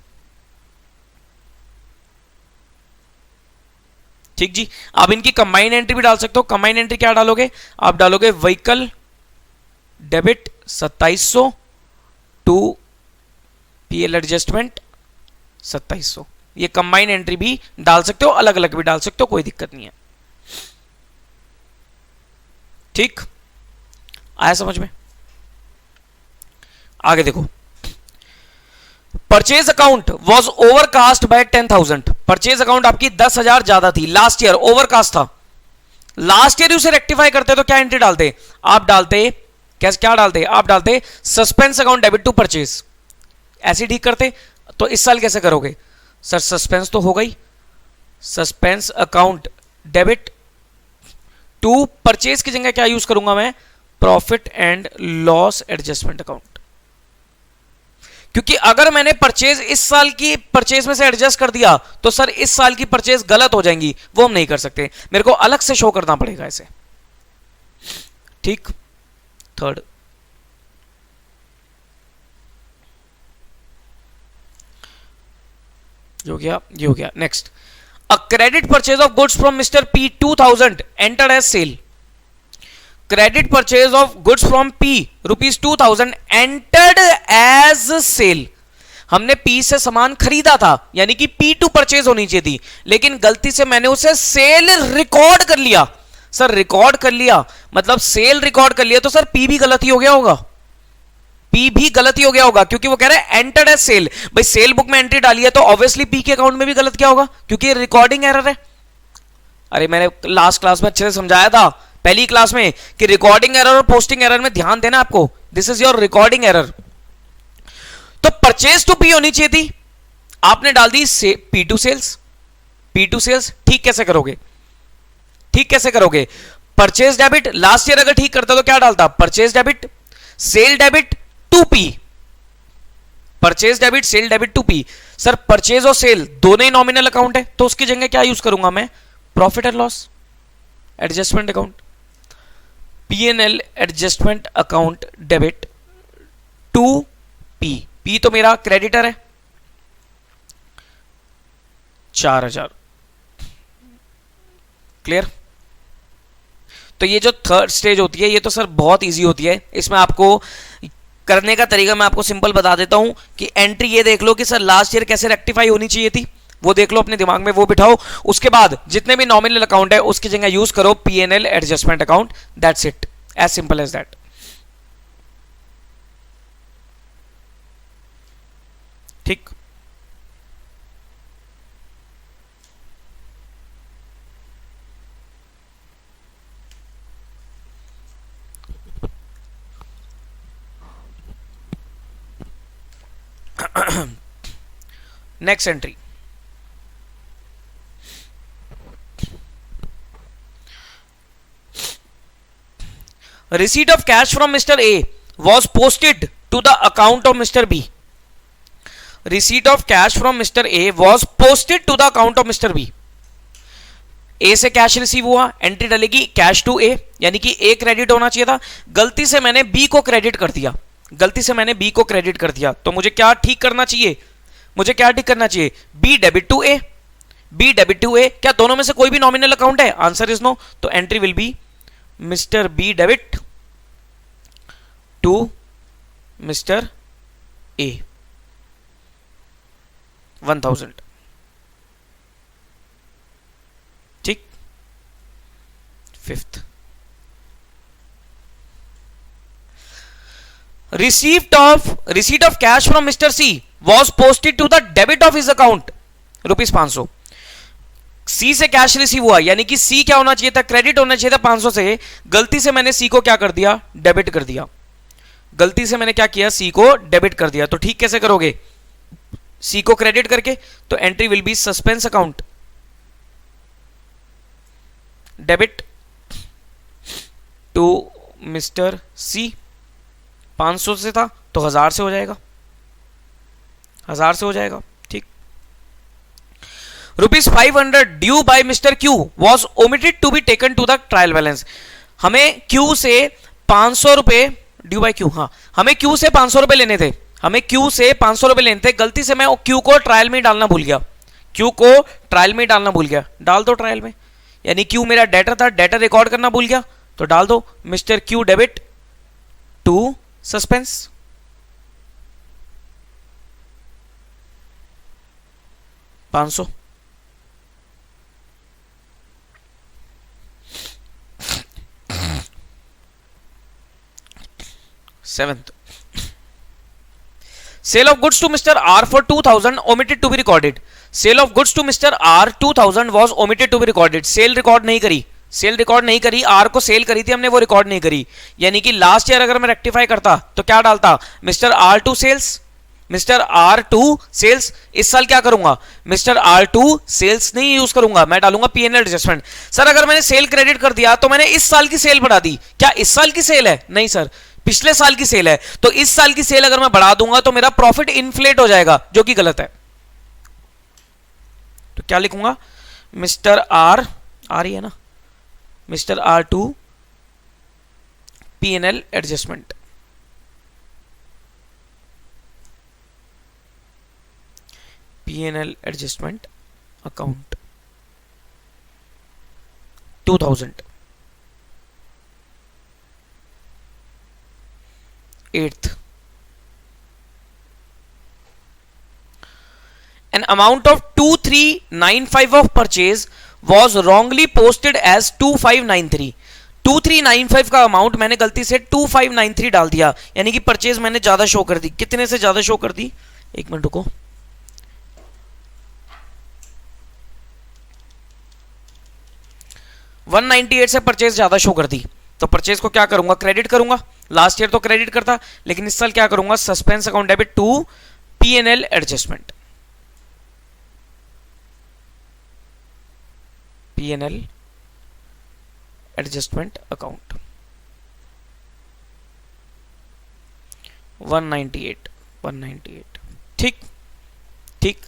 ठीक जी। आप इनकी कंबाइंड एंट्री भी डाल सकते हो। कंबाइंड एंट्री क्या डालोगे? आप डालोगे vehicle debit 2700 to PL adjustment 2700। ये कंबाइंड एंट्री भी डाल सकते हो, अलग अलग भी डाल सकते हो, कोई दिक्कत नहीं है। ठीक, आया समझ में? आगे देखो, purchase account was overcast bye 10,000। Purchase account आपकी 10,000 ज्यादा थी लास्ट ईयर, ओवरकास्ट था। लास्ट ईयर उसे रेक्टिफाई करते तो क्या एंट्री डालते? आप डालते क्या डालते? आप डालते suspense account debit to purchase. ऐसे ठीक करते। तो इस साल कैसे करोगे? सर सस्पेंस तो हो गई, suspense account debit to purchase की जगह क्या यूज करूंगा मैं? Profit and loss adjustment account. क्योंकि अगर मैंने परचेज इस साल की परचेज में से एडजस्ट कर दिया तो सर इस साल की परचेज गलत हो जाएंगी, वो हम नहीं कर सकते। मेरे को अलग से शो करना पड़ेगा इसे। ठीक, थर्ड, जो गया ये हो गया। Next, a credit purchase of goods from Mr P 2000 entered as sale. Credit purchase of goods from P ₹2000 entered as sale. हमने पी से सामान खरीदा था, यानी कि P2 परचेज होनी चाहिए थी, लेकिन गलती से मैंने उसे सेल रिकॉर्ड कर लिया। सर रिकॉर्ड कर लिया मतलब सेल रिकॉर्ड कर लिया, तो सर पी भी गलती हो गया होगा, पी भी गलती हो गया होगा, क्योंकि वो कह रहा है एंटर्ड एज सेल। भाई सेल बुक में एंट्री डाली है तो ऑब्वियसली पी के अकाउंट में भी गलत क्या होगा, क्योंकि रिकॉर्डिंग एरर है। अरे मैंने लास्ट क्लास में अच्छे से समझाया था, पहली क्लास में, कि रिकॉर्डिंग एरर और पोस्टिंग एरर में ध्यान देना आपको। This is your recording error. तो परचेज टू पी होनी चाहिए थी, आपने डाल दी P2 सेल्स। P2 सेल्स ठीक कैसे करोगे? ठीक कैसे करोगे? परचेज डेबिट, लास्ट ईयर अगर ठीक करता तो क्या डालता? Purchase debit sale debit to P. Purchase debit sale debit to P. Sir purchase और सेल दोनों ही नॉमिनल अकाउंट है, तो उसकी जगह क्या यूज करूंगा मैं? Profit and loss adjustment account, P&L adjustment account debit to P. P तो मेरा क्रेडिटर है 4000। क्लियर? तो ये जो थर्ड स्टेज होती है ये तो सर बहुत इजी होती है। इसमें आपको करने का तरीका मैं आपको सिंपल बता देता हूं कि एंट्री ये देख लो कि सर लास्ट ईयर कैसे रेक्टिफाई होनी चाहिए थी, वो देख लो अपने दिमाग में, वो बिठाओ। उसके बाद जितने भी नॉमिनल अकाउंट है उसकी जगह यूज करो P&L adjustment account. That's it, as simple as that. ठीक, next entry, receipt of cash from Mr. A was posted to the account of Mr. B. Receipt of cash from Mr. A was posted to the account of Mr. B. ए से cash receive हुआ, entry डलेगी cash to ए, यानी कि a credit होना चाहिए था, गलती से मैंने बी को क्रेडिट कर दिया, गलती से मैंने बी को क्रेडिट कर दिया, तो मुझे क्या ठीक करना चाहिए, मुझे क्या ठीक करना चाहिए, B debit to A, B debit to A. क्या दोनों में से कोई भी नॉमिनल अकाउंट है, आंसर इज नो, तो entry will be mister B debit to mister A 1000, ठीक। Fifth, receipt of cash from Mr. C was posted to the debit of his account ₹500। सी से कैश रिसीव हुआ, यानी कि सी क्या होना चाहिए था, क्रेडिट होना चाहिए था 500 से, गलती से मैंने सी को क्या कर दिया, डेबिट कर दिया, गलती से मैंने क्या किया, सी को डेबिट कर दिया। तो ठीक कैसे करोगे, सी को क्रेडिट करके, तो entry will be suspense account debit to mister C, 500 से था तो 1000 से हो जाएगा, 1000 से हो जाएगा, ठीक। ₹500 due by Mr Q was omitted to be taken to the trial balance. हमें क्यू से 500 रुपए ड्यू बाय क्यू, हाँ हमें क्यू से 500 रुपए लेने थे, हमें क्यू से 500 रुपए लेने थे, गलती से मैं क्यू को ट्रायल में डालना भूल गया, क्यू को ट्रायल में डालना भूल गया, डाल दो ट्रायल में, यानी क्यू मेरा डेटर था, डेटर रिकॉर्ड करना भूल गया, तो डाल दो Mr Q debit to suspense, $500। Seventh, sale of goods to Mr R for 2000 omitted to be recorded। Sale of goods to Mr R 2000 was omitted to be recorded। Sale record नहीं करी, cell record नहीं करी, are को sale करी थी हमने, वो record नहीं करी, यानी कि लास्ट ईयर अगर मैं रेक्टिफाई करता तो क्या डालता, Mr R to sales, Mr R to sales. इस साल क्या करूंगा, मिस्टर आर टू सेल्स नहीं यूज करूंगा, मैं डालूंगा पीएनएल एडजस्टमेंट। सर अगर मैंने सेल क्रेडिट कर दिया तो मैंने इस साल की सेल बढ़ा दी, क्या इस साल की सेल है, नहीं सर पिछले साल की सेल है, तो इस साल की सेल अगर मैं बढ़ा दूंगा तो मेरा प्रॉफिट इन्फ्लेट हो जाएगा, जो कि गलत है। तो क्या लिखूंगा, मिस्टर आर, आ रही है ना, Mr R to PNL adjustment, PNL adjustment account 2000। Eighth, an amount of 2395 of purchase was wrongly posted as 2593। 2395 का अमाउंट मैंने गलती से 2593 डाल दिया, यानी कि परचेज मैंने ज्यादा शो कर दी, कितने से ज्यादा शो कर दी, एक मिनट रुको, 198 से परचेज ज्यादा शो कर दी, तो परचेज को क्या करूंगा, क्रेडिट करूंगा, लास्ट ईयर तो क्रेडिट करता, लेकिन इस साल क्या करूंगा, suspense account debit to PNL adjustment, PNL adjustment account 198। ठीक ठीक,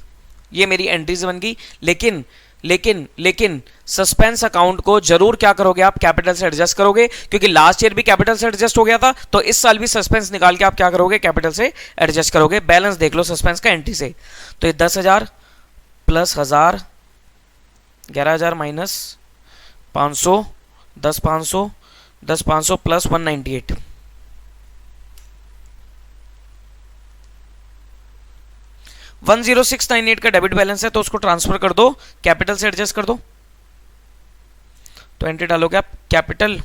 ये मेरी एंट्रीज बन गई, लेकिन लेकिन लेकिन सस्पेंस अकाउंट को जरूर क्या करोगे आप, कैपिटल से एडजस्ट करोगे, क्योंकि लास्ट ईयर भी कैपिटल से एडजस्ट हो गया था, तो इस साल भी सस्पेंस निकाल के आप क्या करोगे, कैपिटल से एडजस्ट करोगे। बैलेंस देख लो सस्पेंस का एंट्री से, तो ये 10,000 प्लस 1000, 11,000 माइनस 500, 10,500, 10,500 प्लस 198, 10698 का डेबिट बैलेंस है, तो उसको ट्रांसफर कर दो, कैपिटल से एडजस्ट कर दो, तो एंट्री डालोगे आप capital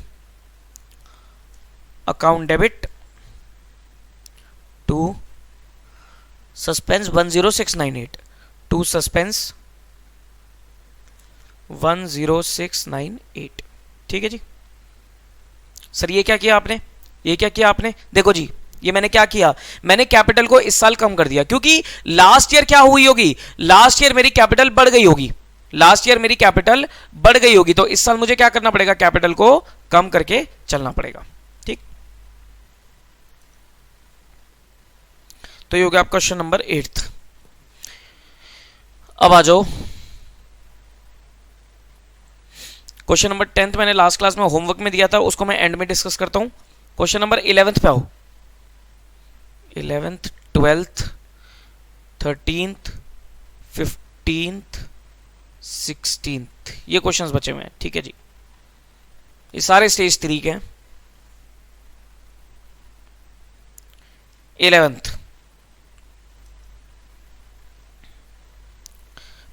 account debit to suspense 10698 to suspense 10698। ठीक है जी सर, ये क्या किया आपने, ये क्या किया आपने, देखो जी ये मैंने क्या किया, मैंने कैपिटल को इस साल कम कर दिया, क्योंकि लास्ट ईयर क्या हुई होगी, लास्ट ईयर मेरी कैपिटल बढ़ गई होगी, लास्ट ईयर मेरी कैपिटल बढ़ गई होगी, तो इस साल मुझे क्या करना पड़ेगा, कैपिटल को कम करके चलना पड़ेगा। ठीक, तो ये हो गया आपका क्वेश्चन नंबर 8। अब आ जाओ क्वेश्चन नंबर 10th मैंने लास्ट क्लास में होमवर्क में दिया था, उसको मैं एंड में डिस्कस करता हूं। क्वेश्चन नंबर 11th पे आओ। 11th, 12th, 13th, 15th, 16th, ये क्वेश्चंस बचे हुए हैं। ठीक है जी, ये सारे स्टेज 3 के हैं। 11th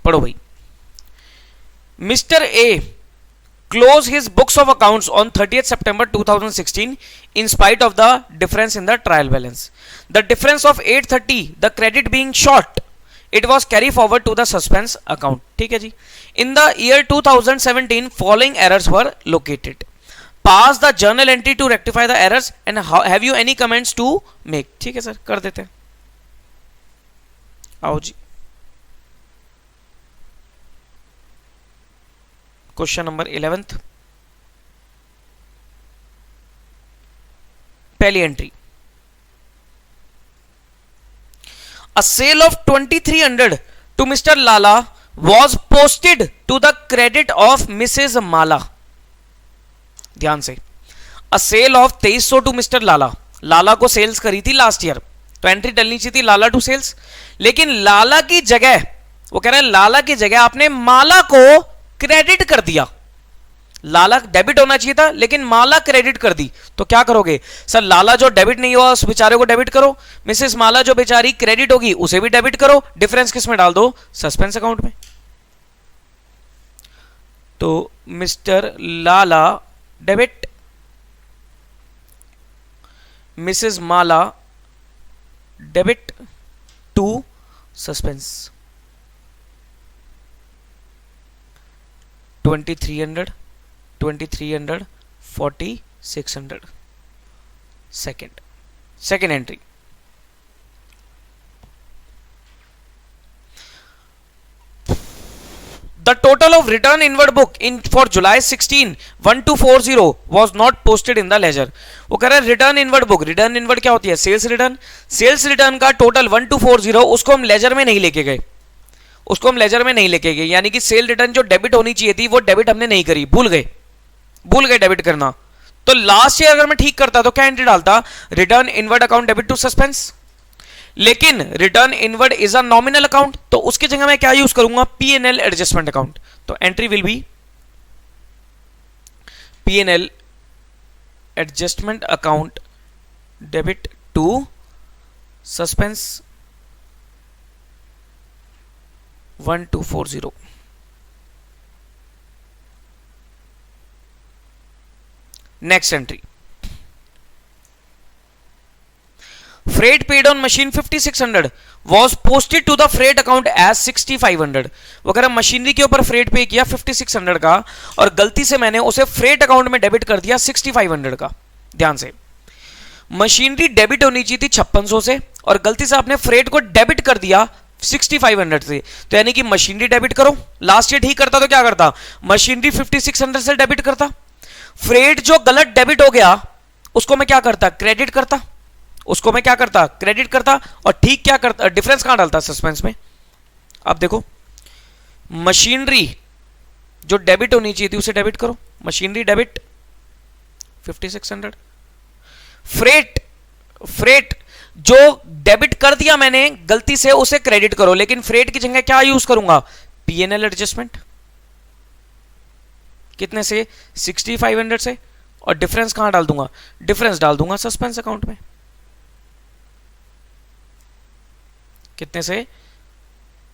पढ़ो भाई। Mister A close his books of accounts on 30th September 2016 in spite of the difference in the trial balance. The difference of 830, the credit being short, it was carried forward to the suspense account. ठीक है जी। In the year 2017, following errors were located. Pass the journal entry to rectify the errors and have you any comments to make? ठीक है sir, कर देते हैं। आओ जी, question number 11th, पहली entry. A sale of 2300 to Mr. Lala was posted to the credit of Mrs. Mala. ध्यान से, A sale of 2300 to Mr. Lala, लाला को सेल्स करी थी लास्ट ईयर, तो एंट्री डलनी चाहिए थी लाला टू सेल्स, लेकिन लाला की जगह, वो कह रहा है लाला की जगह आपने माला को क्रेडिट कर दिया। लाला डेबिट होना चाहिए था लेकिन माला क्रेडिट कर दी, तो क्या करोगे सर? लाला जो डेबिट नहीं हुआ उस बेचारे को डेबिट करो, मिसेस माला जो बेचारी क्रेडिट होगी उसे भी डेबिट करो, डिफरेंस किस में डाल दो? सस्पेंस अकाउंट में। तो Mr Lala debit, Mrs Mala debit to suspense. 2300, 2300, 4600, second entry। The total of return inward book in for July 16 1240 was not posted in the ledger। वो कह रहा है return inward book, return inward क्या होती है? Sales return. सेल्स रिटर्न का total 1240 उसको हम लेजर में नहीं लेके गए, उसको हम लेजर में नहीं लेके गए, यानी कि सेल रिटर्न जो डेबिट होनी चाहिए थी वो डेबिट हमने नहीं करी, भूल गए डेबिट करना। तो लास्ट ईयर अगर मैं ठीक करता तो क्या एंट्री डालता? Return inward account debit to suspense. लेकिन return inward is a nominal account, तो उसकी जगह मैं क्या यूज करूंगा? P&L adjustment account. तो entry will be P&L adjustment account debit to suspense 1240। Next entry, freight paid on machine 5600 was posted to the freight account as 6500। वो कह रहा मशीनरी के ऊपर फ्रेट पे किया 5600 का और गलती से मैंने उसे फ्रेट अकाउंट में डेबिट कर दिया 6500 का। ध्यान से, मशीनरी डेबिट होनी चाहिए थी 5600 से और गलती से आपने फ्रेट को डेबिट कर दिया 6500 से, तो यानी कि मशीनरी डेबिट करो। लास्ट ईयर ठीक करता तो क्या करता? मशीनरी 5600 से डेबिट करता, फ्रेट जो गलत डेबिट हो गया उसको मैं क्या करता? क्रेडिट करता, उसको मैं क्या करता? क्रेडिट करता। और ठीक क्या करता? डिफरेंस कहां डालता? सस्पेंस में। अब देखो, मशीनरी जो डेबिट होनी चाहिए थी उसे डेबिट करो, मशीनरी डेबिट 5600। फ्रेट जो डेबिट कर दिया मैंने गलती से उसे क्रेडिट करो, लेकिन फ्रेट की जगह क्या यूज करूंगा? P&L adjustment. कितने से? 6500 से। और डिफरेंस कहां डाल दूंगा? डिफरेंस डाल दूंगा सस्पेंस अकाउंट में। कितने से?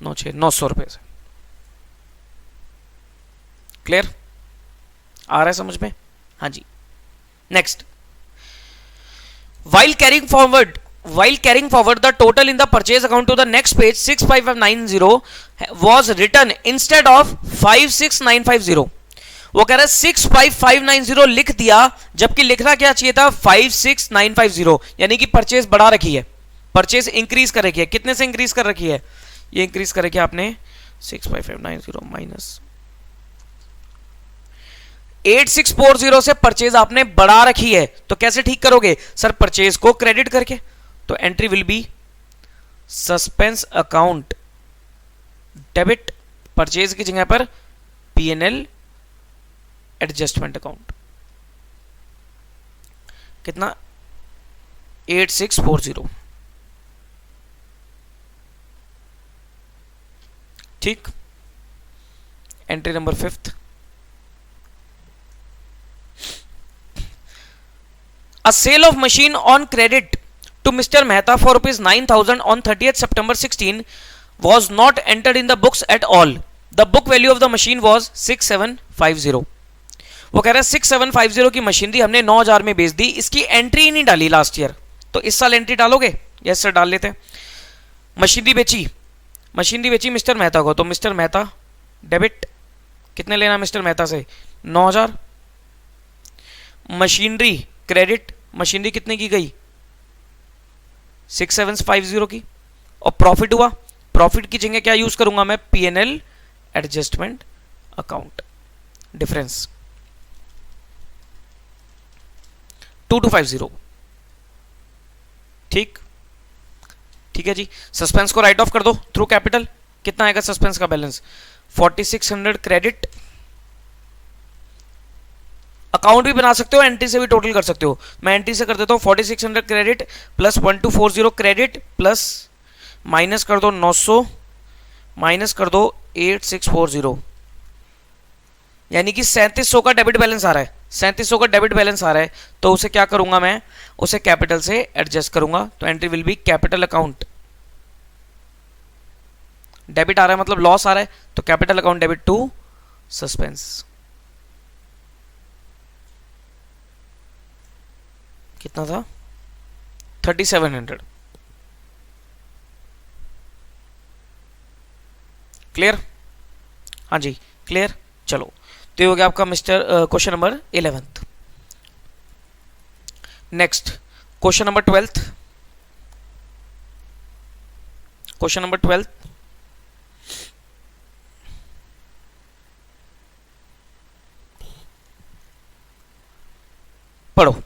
900 रुपए से। क्लियर? आ रहा है समझ में? हाँ जी। Next, while carrying forward the total in the purchase account to the next page 65590 was written instead of 56950। वो कह रहा है 65590 लिख दिया जबकि लिखना क्या चाहिए था? 56950, यानी कि परचेज बढ़ा रखी है, परचेज इंक्रीज कर रखी है। कितने से इंक्रीज कर रखी है? ये इंक्रीज कर रखी है आपने 65590 माइनस 8640 से परचेज आपने बढ़ा रखी है, तो कैसे ठीक करोगे? सर परचेज को क्रेडिट करके। तो entry will be suspense account debit, purchase की जगह पर P&L एडजस्टमेंट अकाउंट। कितना? 8640। ठीक। Entry number 5th, a sale of machine on credit to Mr. Mehta for rupees 9,000 on 30th September 16 was not entered in the books at all. The book value of the machine was 6750। वो कह रहा है 6750 की machine थी, हमने 9000 में बेच दी, इसकी एंट्री ही नहीं डाली लास्ट ईयर, तो इस साल एंट्री डालोगे? यस सर डाल लेते हैं। मशीनरी बेची मिस्टर मेहता को, तो मिस्टर मेहता डेबिट, कितने लेना मिस्टर मेहता से? 9000। मशीनरी क्रेडिट, मशीनरी कितने की गई? 6750 की। और प्रॉफिट हुआ, प्रॉफिट की जगह क्या यूज करूंगा मैं? PNL adjustment account, difference 2250। ठीक है जी। सस्पेंस को राइट ऑफ कर दो थ्रू कैपिटल। कितना आएगा सस्पेंस का बैलेंस? 4600 क्रेडिट। अकाउंट भी बना सकते हो, एंट्री से भी टोटल कर सकते हो। मैं एंट्री से कर देता हूं 4600 credit plus 1240 credit plus minus कर दो 900 माइनस कर दो 8640, यानी कि 3700 का डेबिट बैलेंस आ रहा है। 3700 का डेबिट बैलेंस आ रहा है, तो उसे क्या करूंगा मैं? उसे कैपिटल से एडजस्ट करूंगा, तो entry will be capital account. Debit आ रहा है मतलब लॉस आ रहा है, तो capital account debit to suspense. कितना था? 3700। क्लियर? हाँ जी क्लियर। चलो, तो ये हो गया आपका mister question number 11th। Next question number 12th। Question number 12th, पढ़ो।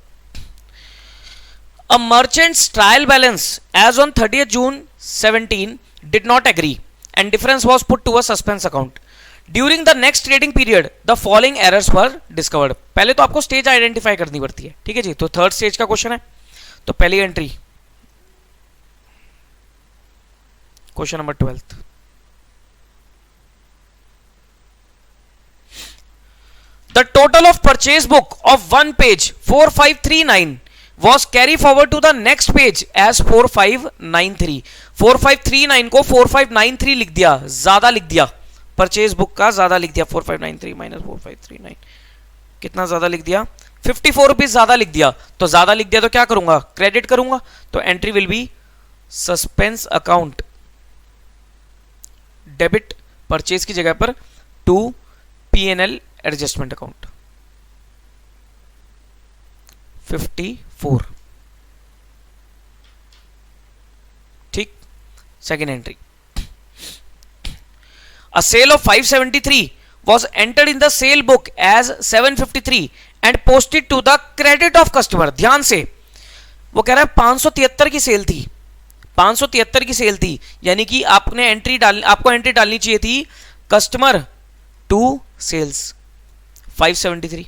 A merchant's trial balance as on 30th June 17 did not agree and difference was put to a suspense account. During the next trading period, the following errors were discovered. पहले तो आपको stage identify करनी पड़ती है, ठीक है जी। तो third stage का क्वेश्चन है, तो पहली entry question number 12th। The total of purchase book of one page 4539 was carry forward to the next page as 4593। 4539 को 4593 लिख दिया, ज्यादा लिख दिया, परचेज बुक का ज्यादा लिख दिया। 4593 माइनस 4539 कितना ज्यादा लिख दिया? 54 रुपीज ज्यादा लिख दिया। तो ज्यादा लिख दिया तो क्या करूंगा? क्रेडिट करूंगा, तो entry will be suspense account, debit purchase की जगह पर टू पीएनएल एडजस्टमेंट अकाउंट 54। ठीक। Second entry, a sale of 573 was entered in the sale book as 753 and posted to the credit of customer। ध्यान से, वो कह रहा है 573 की सेल थी, 573 की सेल थी, यानी कि आपको एंट्री डालनी चाहिए थी कस्टमर टू सेल्स 573।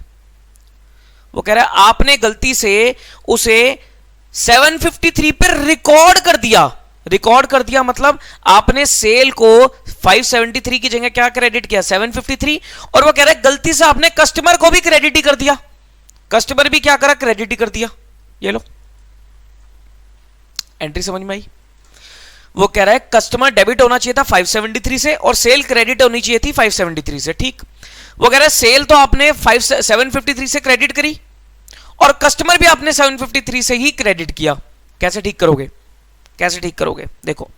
वो कह रहा है आपने गलती से उसे 753 पर रिकॉर्ड कर दिया। रिकॉर्ड कर दिया मतलब आपने सेल को 573 की जगह क्या क्रेडिट किया? 753। और वो कह रहा है गलती से आपने कस्टमर को भी क्रेडिट ही कर दिया। कस्टमर भी क्या करा? क्रेडिट ही कर दिया। ये लो, एंट्री समझ में आई? वो कह रहा है कस्टमर डेबिट होना चाहिए था 573 से और सेल क्रेडिट होनी चाहिए थी 573 से। ठीक। वो कह रहा है सेल तो आपने 753 से क्रेडिट करी और कस्टमर भी आपने 753 से ही क्रेडिट किया। कैसे ठीक करोगे? कैसे ठीक करोगे? देखो,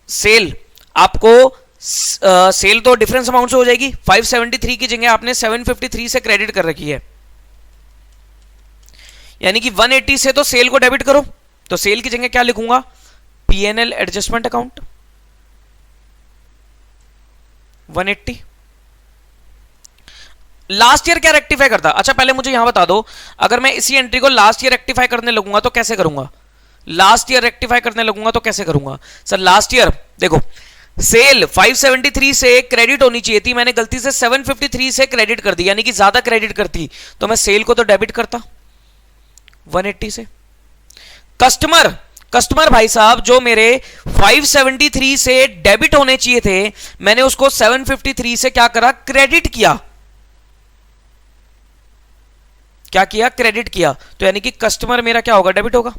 सेल आपको सेल तो डिफरेंस अमाउंट से हो जाएगी। 573 की जगह आपने 753 से क्रेडिट कर रखी है, यानी कि 180 से तो सेल को डेबिट करो। तो सेल की जगह क्या लिखूंगा? PNL adjustment account 180। Last year क्या रेक्टिफाई करता? अच्छा पहले मुझे यहां बता दो, अगर मैं इसी एंट्री को लास्ट ईयर रेक्टिफाई करने लगूंगा तो कैसे करूंगा? लास्ट ईयर रेक्टिफाई करने लगूंगा तो कैसे करूंगा? सर लास्ट ईयर देखो, सेल 573 से क्रेडिट होनी चाहिए थी, मैंने गलती से 753 से क्रेडिट कर दी, यानी कि ज्यादा क्रेडिट करती तो मैं सेल को तो डेबिट करता 180 से। कस्टमर कस्टमर भाई साहब जो मेरे 573 से डेबिट होने चाहिए थे, मैंने उसको 753 से क्या करा, क्रेडिट किया। क्या किया, क्रेडिट किया। तो यानी कि कस्टमर मेरा क्या होगा, डेबिट होगा।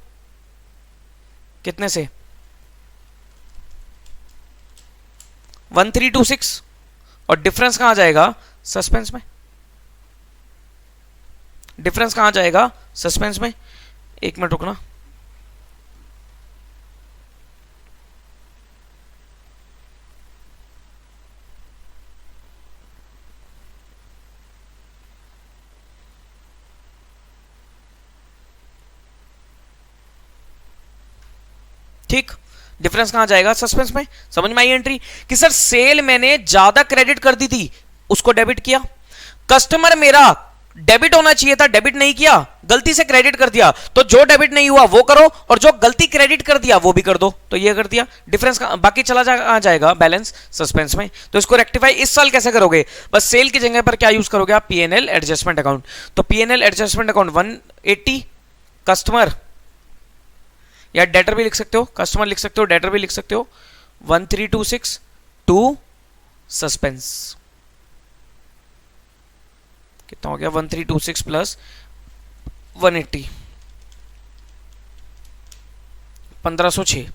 कितने से, 1326। और डिफरेंस कहां जाएगा, सस्पेंस में। डिफरेंस कहां जाएगा, सस्पेंस में। एक मिनट रुकना, ठीक। डिफरेंस कहां जाएगा, सस्पेंस में। समझ में आई एंट्री कि सर सेल मैंने ज्यादा क्रेडिट कर दी थी, उसको डेबिट किया। कस्टमर मेरा डेबिट होना चाहिए था, डेबिट नहीं किया, गलती से क्रेडिट कर दिया। तो जो डेबिट नहीं हुआ वो करो, और जो गलती क्रेडिट कर दिया वो भी कर दो। तो ये कर दिया। डिफरेंस बाकी चला जाएगा बैलेंस सस्पेंस में। तो इसको रेक्टिफाई इस साल कैसे करोगे, बस सेल की जगह पर क्या यूज करोगे आप, पीएनएल एडजस्टमेंट अकाउंट। तो पीएनएल एडजस्टमेंट अकाउंट 180 कस्टमर, या डेटर भी लिख सकते हो, कस्टमर लिख सकते हो, डेटर भी लिख सकते हो, 1326 टू सस्पेंस। कितना हो गया, 1326 plus 180, 1506।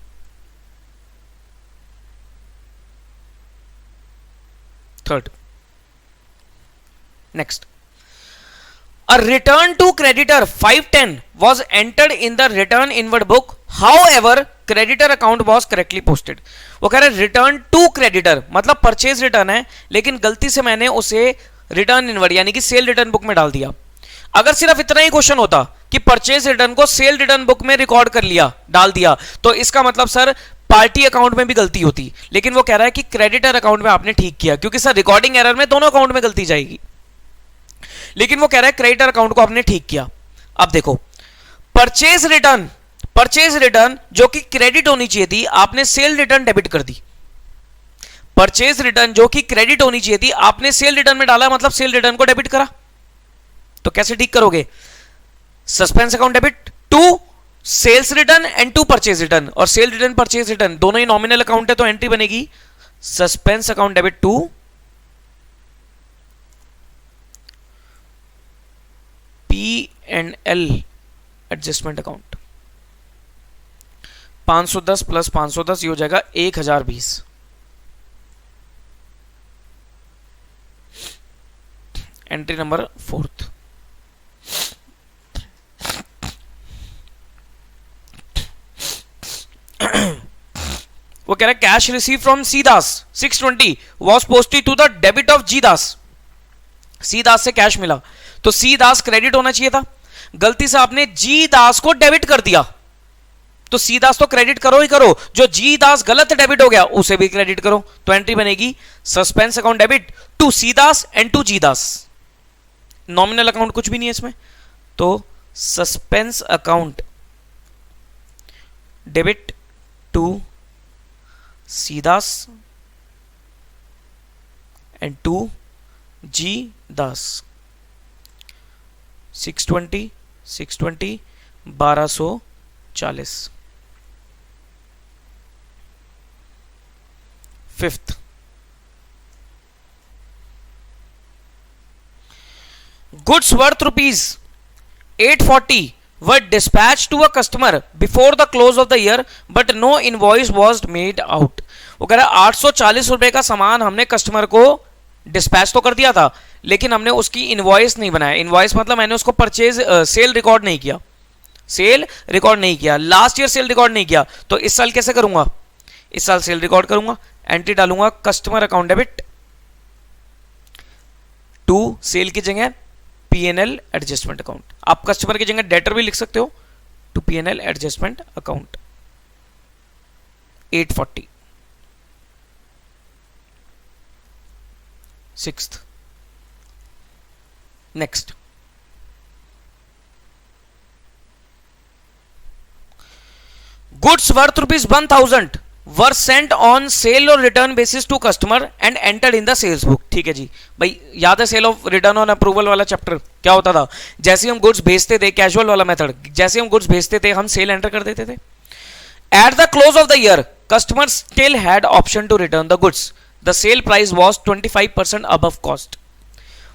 Third, next, a return to creditor 510 was entered in the return inward book, however creditor account was correctly posted। वो कह रहा है रिटर्न टू क्रेडिटर मतलब परचेज रिटर्न है, लेकिन गलती से मैंने उसे रिटर्न इनवर्ड यानी कि सेल रिटर्न बुक में डाल दिया। अगर सिर्फ इतना ही क्वेश्चन होता कि परचेज रिटर्न को सेल रिटर्न बुक में रिकॉर्ड कर लिया, डाल दिया, तो इसका मतलब सर पार्टी अकाउंट में भी गलती होती। लेकिन वो कह रहा है कि क्रेडिटर अकाउंट में आपने ठीक किया, क्योंकि सर रिकॉर्डिंग एरर में दोनों अकाउंट में गलती जाएगी। लेकिन वो कह रहा है क्रेडिटर अकाउंट को आपने ठीक किया। अब देखो, परचेज रिटर्न जो कि क्रेडिट होनी चाहिए थी, आपने सेल रिटर्न डेबिट कर दी। परचेज रिटर्न जो कि क्रेडिट होनी चाहिए थी, आपने सेल रिटर्न में डाला, मतलब सेल रिटर्न को डेबिट करा। तो कैसे ठीक करोगे, suspense account debit to sales return and to purchase return, और सेल रिटर्न परचेज रिटर्न दोनों ही नॉमिनल अकाउंट है, तो एंट्री बनेगी suspense account debit to P&L adjustment account. 510 plus 510 ये हो जाएगा 1020। Entry number 4th। वो कह रहा है cash receive from C Das 620 was posted to the debit of G Das. C Das से कैश मिला, तो सी दास क्रेडिट होना चाहिए था, गलती से आपने जी दास को डेबिट कर दिया। तो सी दास तो क्रेडिट करो ही करो, जो जी दास गलत डेबिट हो गया उसे भी क्रेडिट करो। तो एंट्री बनेगी suspense account debit to C Das and to G Das. Nominal account कुछ भी नहीं है इसमें, तो suspense account debit to C Das and to G Das. 620 1240। Fifth, goods worth rupees 840 were dispatched to a customer before the close of the year but no invoice was made out। वो कह रहा है 840 रुपए का सामान हमने कस्टमर को डिस्पैच तो कर दिया था, लेकिन हमने उसकी इनवॉइस नहीं बनाया। इनवॉइस मतलब मैंने उसको परचेज सेल रिकॉर्ड नहीं किया, सेल रिकॉर्ड नहीं किया, लास्ट ईयर सेल रिकॉर्ड नहीं किया। तो इस साल कैसे करूंगा, इस साल सेल रिकॉर्ड करूंगा, एंट्री डालूंगा customer account debit to sale की जगह पीएनएल एडजस्टमेंट अकाउंट। आप कस्टमर की जगह डेटर भी लिख सकते हो, to PNL adjustment account 840। Sixth, next, goods worth rupees 1000 were sent on sale और return basis to customer and entered in the sales book. ठीक है जी भाई, याद है sale of return on approval वाला चैप्टर क्या होता था? जैसे हम गुड्स भेजते थे, कैजुअल वाला मेथड, जैसे हम गुड्स भेजते थे हम सेल एंटर कर देते थे। At the close of the year customer still had option to return the goods, the sale price was 25% above cost.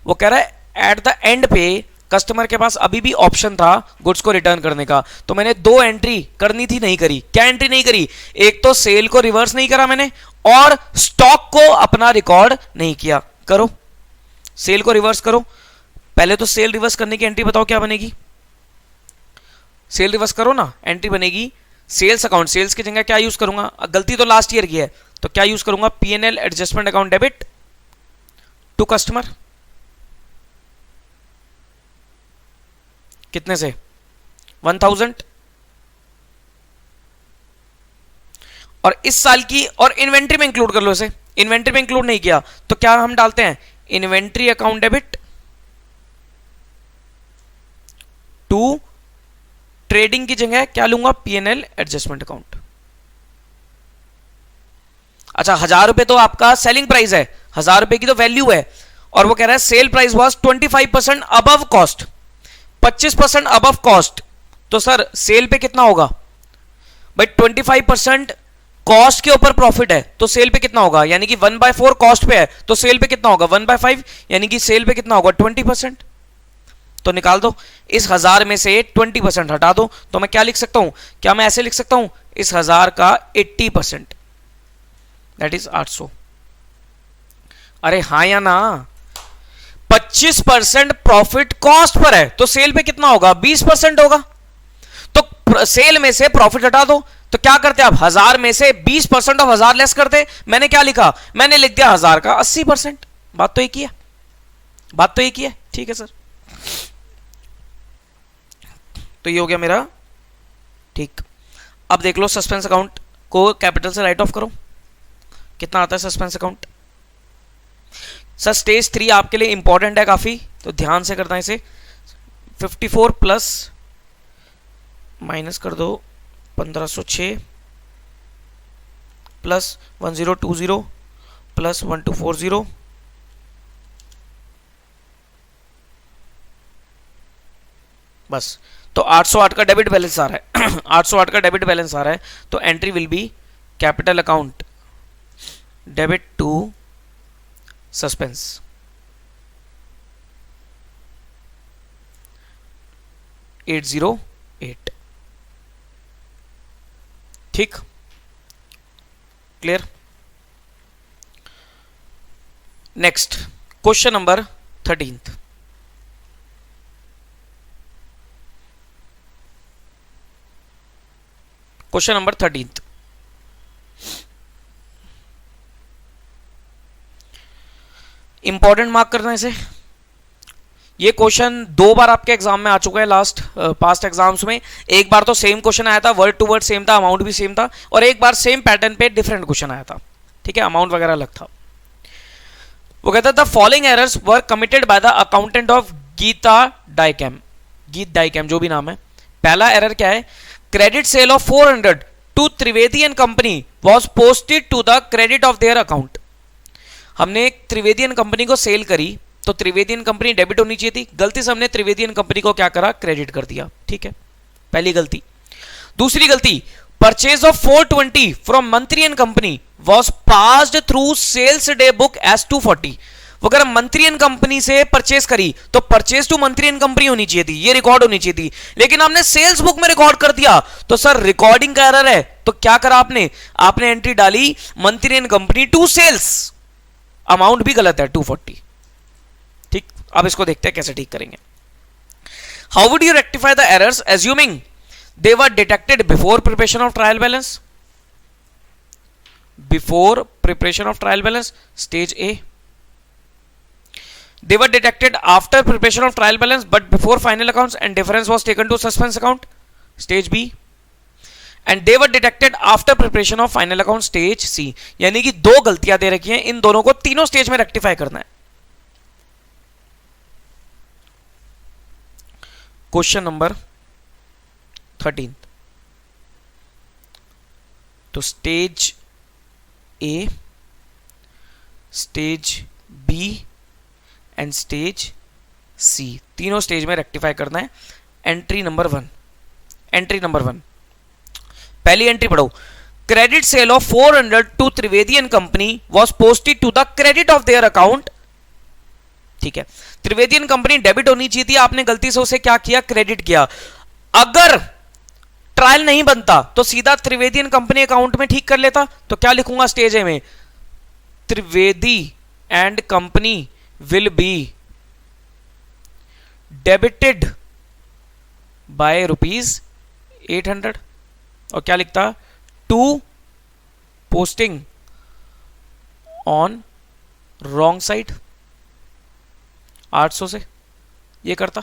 वो कह रहा है एट द एंड पे कस्टमर के पास अभी भी ऑप्शन था गुड्स को रिटर्न करने का, तो मैंने दो एंट्री करनी थी, नहीं करी। क्या एंट्री नहीं करी? एक तो सेल को रिवर्स नहीं करा मैंने, और स्टॉक को अपना रिकॉर्ड नहीं किया। करो, सेल को रिवर्स करो। पहले तो सेल रिवर्स करने की एंट्री बताओ क्या बनेगी। सेल रिवर्स करो ना, एंट्री बनेगी सेल्स अकाउंट। सेल्स की जगह क्या यूज करूंगा? गलती तो लास्ट ईयर की है, तो क्या यूज करूंगा? P&L adjustment account debit to customer. कितने से? 1000। और इस साल की, और इन्वेंट्री में इंक्लूड कर लो इसे। इन्वेंट्री में इंक्लूड नहीं किया तो क्या हम डालते हैं? Inventory account debit to trading की जगह क्या लूंगा? P&L adjustment account. अच्छा, 1000 रुपए तो आपका सेलिंग प्राइस है, 1000 रुपए की तो वैल्यू है, और वो कह रहा है cell price was 25% above cost, 25% above cost. तो सर सेल पे कितना होगा भाई? 25% कॉस्ट के ऊपर प्रॉफिट है, तो सेल पे कितना होगा? यानी कि 1/4 कॉस्ट पे है, तो सेल पे कितना होगा? 1/5, यानी कि सेल पे कितना होगा? 20%। तो निकाल दो, इस 1000 में से 20% हटा दो, तो मैं क्या लिख सकता हूं? क्या मैं ऐसे लिख सकता हूं? इस 1000 का 80%, दैट इज 800। अरे हाँ या ना? 25% प्रॉफिट कॉस्ट पर है, तो सेल पे कितना होगा? 20% होगा। तो सेल में से प्रॉफिट हटा दो, तो क्या करते आप? 1000 में से 20% ऑफ 1000 लेस करते। मैंने क्या लिखा? मैंने लिख दिया 1000 का 80%। बात तो एक ही है, बात तो एक ही है। ठीक है सर, तो ये हो गया मेरा। ठीक, अब देख लो सस्पेंस अकाउंट को कैपिटल से राइट ऑफ करो। कितना आता है सस्पेंस अकाउंट? सर स्टेज 3 आपके लिए इंपॉर्टेंट है काफी, तो ध्यान से करना इसे। 54 प्लस माइनस कर दो 1506 प्लस 1020 प्लस 1240 बस। तो 808 का डेबिट बैलेंस आ रहा है 808 का डेबिट बैलेंस आ रहा है, तो entry will be capital account debit to suspense. $808। ठीक, clear. Next question number 13। Question number 13। Important mark करना है इसे। ये क्वेश्चन 2 बार आपके एग्जाम में आ चुका है लास्ट पास्ट एग्जाम्स में। एक बार तो सेम क्वेश्चन आया था, वर्ड टू वर्ड सेम था, अमाउंट भी सेम था, और एक बार सेम पैटर्न पे डिफरेंट क्वेश्चन आया था। ठीक है, अमाउंट वगैरह अलग था। वो कहता था following errors were committed by the accountant of Geeta Dyechem. Geet Dyechem जो भी नाम है। पहला एरर क्या है? Credit sale of 400 to Trivedi and company was posted to the credit of their account. हमने त्रिवेदी एंड कंपनी को सेल करी, तो त्रिवेदी एंड कंपनी डेबिट होनी चाहिए थी, गलती से हमने त्रिवेदी एंड कंपनी को क्या करा? क्रेडिट कर दिया। ठीक है, पहली गलती। दूसरी गलती, purchase of 420 from Mantri and company was passed through sales day book as 240। वो अगर मंत्री एंड कंपनी से परचेज करी तो purchase to Mantri and company होनी चाहिए थी, ये रिकॉर्ड होनी चाहिए थी, लेकिन हमने सेल्स बुक में रिकॉर्ड कर दिया, तो सर रिकॉर्डिंग का एरर है। तो क्या करा आपने? आपने एंट्री डाली Mantri and company to sales, amount भी गलत है 240। ठीक, अब इसको देखते हैं कैसे ठीक करेंगे। How would you rectify the errors assuming they were detected before preparation of trial balance? Before preparation of trial balance, stage A. They were detected after preparation of trial balance but before final accounts and difference was taken to suspense account, stage B. And they were detected after preparation of final account, stage C. यानी कि दो गलतियां दे रखी हैं, इन दोनों को तीनों stage में रेक्टिफाई करना है। Question number 13। तो stage A, stage B and stage C, तीनों स्टेज में रेक्टिफाई करना है। एंट्री नंबर 1, एंट्री नंबर 1, पहली एंट्री पढ़ो। Credit sale of 400 to Trivedi and company was posted to the credit of their account. ठीक है, त्रिवेदी एंड कंपनी डेबिट होनी चाहिए थी, आपने गलती से उसे क्या किया, क्रेडिट किया। अगर ट्रायल नहीं बनता तो सीधा त्रिवेदी एंड कंपनी अकाउंट में ठीक कर लेता, तो क्या लिखूंगा स्टेज ए में, Trivedi and company will be debited by ₹800, और क्या लिखता, to posting on wrong side 800 से, ये करता।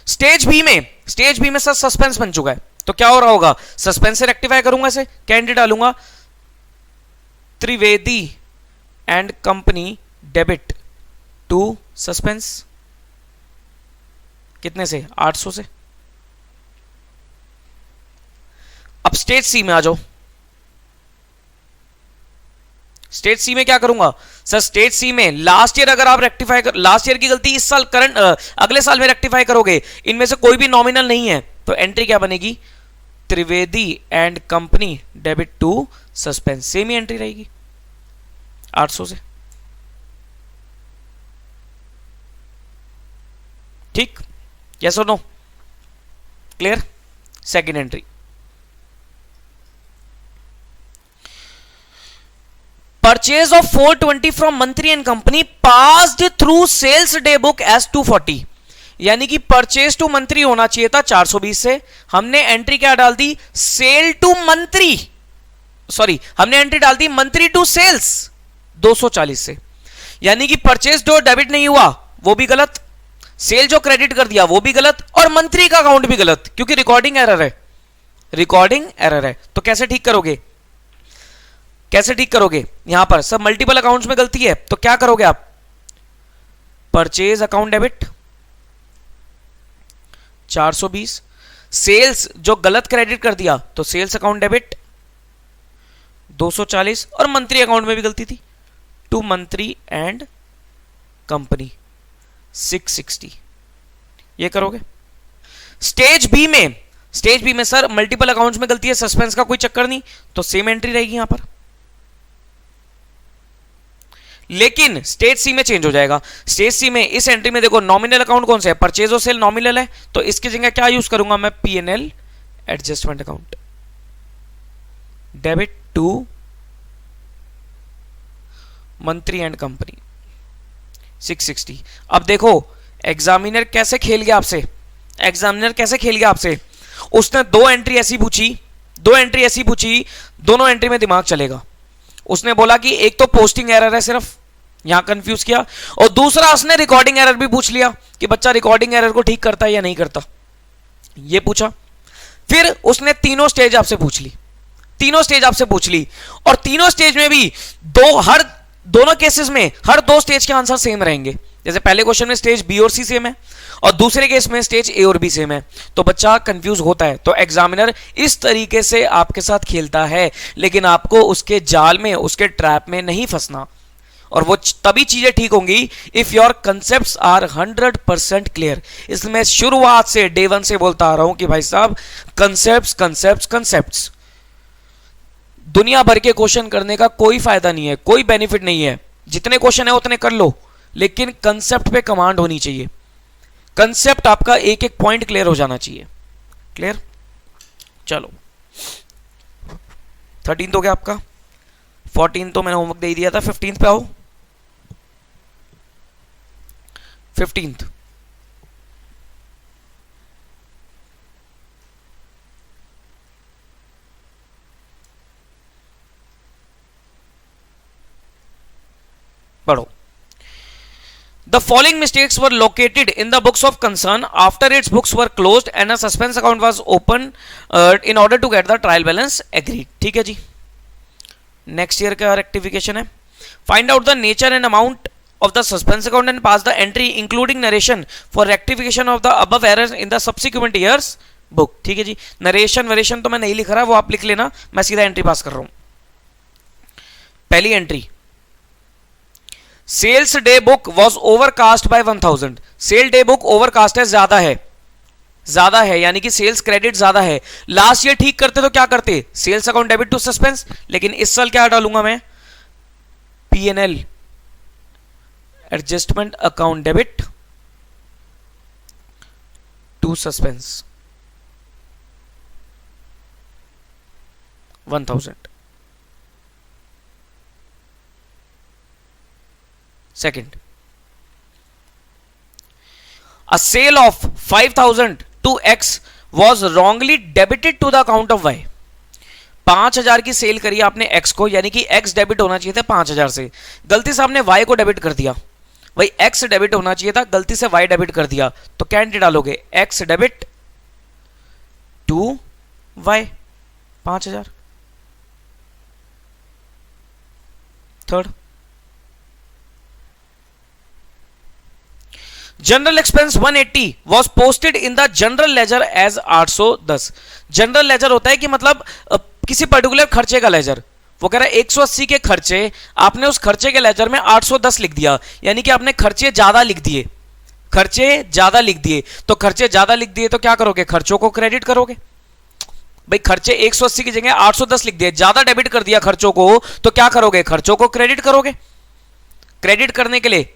स्टेज बी में सर सस्पेंस बन चुका है, तो क्या हो रहा होगा, सस्पेंस से रेक्टिफाई करूंगा, इसे कैंडी डालूंगा, Trivedi and company debit to suspense, कितने से, 800 से। अब स्टेज सी में आ जाओ। स्टेज सी में क्या करूंगा सर, स्टेज सी में लास्ट ईयर अगर आप रेक्टिफाई कर, लास्ट ईयर की गलती इस साल करंट अगले साल में रेक्टिफाई करोगे, इनमें से कोई भी नॉमिनल नहीं है, तो एंट्री क्या बनेगी, Trivedi and company debit to suspense, same ही एंट्री रहेगी 800 से। ठीक, यस और no, clear. Second entry, purchase of 420 from Mantri and company passed through sales day book as 240, यानी कि परचेज टू मंत्री होना चाहिए था 420 से, हमने एंट्री क्या डाल दी, सेल टू मंत्री, सॉरी हमने एंट्री डाल दी मंत्री टू सेल्स 240 से, यानी कि परचेज जो डेबिट नहीं हुआ वो भी गलत, सेल जो क्रेडिट कर दिया वो भी गलत, और मंत्री का अकाउंट भी गलत, क्योंकि रिकॉर्डिंग एरर है, रिकॉर्डिंग एरर है। तो कैसे ठीक करोगे, कैसे ठीक करोगे, यहां पर सब मल्टीपल अकाउंट्स में गलती है, तो क्या करोगे आप, परचेज अकाउंट डेबिट 420, सेल्स जो गलत क्रेडिट कर दिया तो सेल्स अकाउंट डेबिट 240, और मंत्री अकाउंट में भी गलती थी, टू मंत्री एंड कंपनी 660, ये करोगे। स्टेज बी में सर मल्टीपल अकाउंट्स में गलती है, सस्पेंस का कोई चक्कर नहीं, तो सेम एंट्री रहेगी यहां पर, लेकिन स्टेज सी में चेंज हो जाएगा। स्टेज सी में इस एंट्री में देखो नॉमिनल अकाउंट कौन सा है, परचेज और सेल नॉमिनल है, तो इसकी जगह क्या यूज करूंगा मैं, P&L adjustment account debit to Mantri and company 660। अब देखो एग्जामिनर कैसे खेल गया आपसे, एग्जामिनर कैसे खेल गया आपसे, उसने दो एंट्री ऐसी पूछी, दोनों एंट्री में दिमाग चलेगा। उसने बोला कि एक तो पोस्टिंग एरर है सिर्फ, यहां कंफ्यूज किया, और दूसरा उसने रिकॉर्डिंग एरर भी पूछ लिया कि बच्चा रिकॉर्डिंग एरर को ठीक करता है या नहीं करता, ये पूछा। फिर उसने तीनों स्टेज आपसे पूछ ली, और तीनों स्टेज में भी दोनों केसेस में हर दो स्टेज के आंसर सेम रहेंगे। जैसे पहले क्वेश्चन में स्टेज बी और सी सेम है, और दूसरे केस में स्टेज ए और बी सेम है, तो बच्चा कंफ्यूज होता है। तो एग्जामिनर इस तरीके से आपके साथ खेलता है, लेकिन आपको उसके जाल में, उसके ट्रैप में नहीं फंसना, और वो तभी चीजें ठीक होंगी if your concepts are 100% clear. इसलिए मैं शुरुआत से डे 1 से बोलता आ रहा हूं कि भाई साहब कंसेप्ट्स, दुनिया भर के क्वेश्चन करने का कोई फायदा नहीं है, कोई बेनिफिट नहीं है, जितने क्वेश्चन है उतने कर लो, लेकिन कंसेप्ट पे कमांड होनी चाहिए, कंसेप्ट आपका एक एक पॉइंट क्लियर हो जाना चाहिए। क्लियर, चलो 13 हो गया आपका, 14 तो मैंने होमवर्क दे ही दिया था, 15 पे आओ। 15 पढ़ो। The following mistakes were located in the books of concern after its books were closed and a suspense account was opened in order to get the trial balance agreed. ठीक है जी, नेक्स्ट ईयर का rectification है। Find out the nature and amount of the suspense account and pass the entry including narration for rectification of the above errors in the subsequent years book। ठीक है जी, narration वरेशन तो मैं नहीं लिख रहा, वो आप लिख लेना, मैं सीधा एंट्री पास कर रहा हूं। पहली entry, sales day book was overcast by 1000। Sale day book overcast है, ज्यादा है यानी कि सेल्स क्रेडिट ज्यादा है। लास्ट ईयर ठीक करते तो क्या करते, sales account debit to suspense, लेकिन इस साल क्या डालूंगा मैं, P&L adjustment account debit to suspense 1000। Second, a sale of 5000 to X was wrongly debited to the account of Y। 5000 की सेल करी आपने X को, यानी कि X डेबिट होना चाहिए था 5000 से, गलती से आपने Y को डेबिट कर दिया। भाई X डेबिट होना चाहिए था, गलती से Y डेबिट कर दिया, तो क्या एंट्री डालोगे, X debit to Y 5000। Third, general expense 180 was posted in the general ledger as 810। General ledger होता है कि मतलब किसी पर्टिकुलर खर्चे का लेजर, वो कह रहा है 180 के खर्चे, आपने उस खर्चे के लेजर में 810 लिख दिया, यानी कि आपने खर्चे ज्यादा लिख दिए, तो खर्चे ज्यादा लिख दिए तो क्या करोगे, खर्चों को क्रेडिट करोगे। भाई खर्चे 180 की जगह 810 लिख दिए, ज्यादा डेबिट कर दिया खर्चों को, तो क्या करोगे, खर्चों को क्रेडिट करोगे। क्रेडिट करने के लिए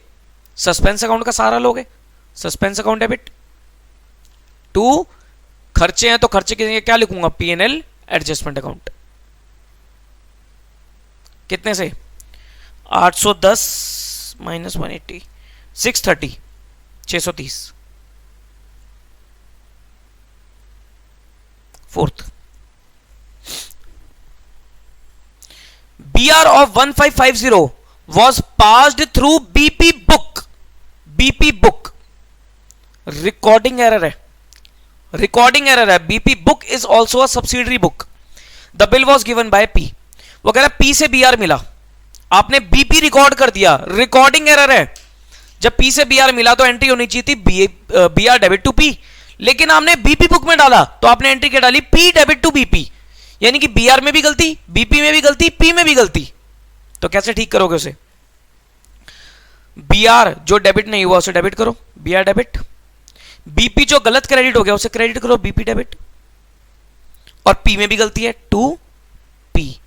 सस्पेंस अकाउंट का सहारा लोगे, सस्पेंस अकाउंट डेबिट टू, खर्चे हैं तो खर्चे की जगह क्या लिखूंगा, P&L एडजस्टमेंट अकाउंट। कितने से, 810 minus 180, 630, 630। Fourth, BR of 1550 was passed through BP book। Recording error है, BP book is also a subsidiary book। The bill was given by P। वो कह रहा है P से BR मिला, आपने BP रिकॉर्ड कर दिया, रिकॉर्डिंग एरर है। जब P से BR मिला तो एंट्री होनी चाहिए थी BR डेबिट टू P, लेकिन आपने BP बुक में डाला तो आपने एंट्री क्या डाली, P डेबिट टू BP, यानी कि BR में भी गलती, BP में भी गलती, P में भी गलती। तो कैसे ठीक करोगे उसे, BR जो डेबिट नहीं हुआ उसे डेबिट करो, BR डेबिट, BP जो गलत क्रेडिट हो गया उसे क्रेडिट करो, BP डेबिट, और P में भी गलती है, टू P।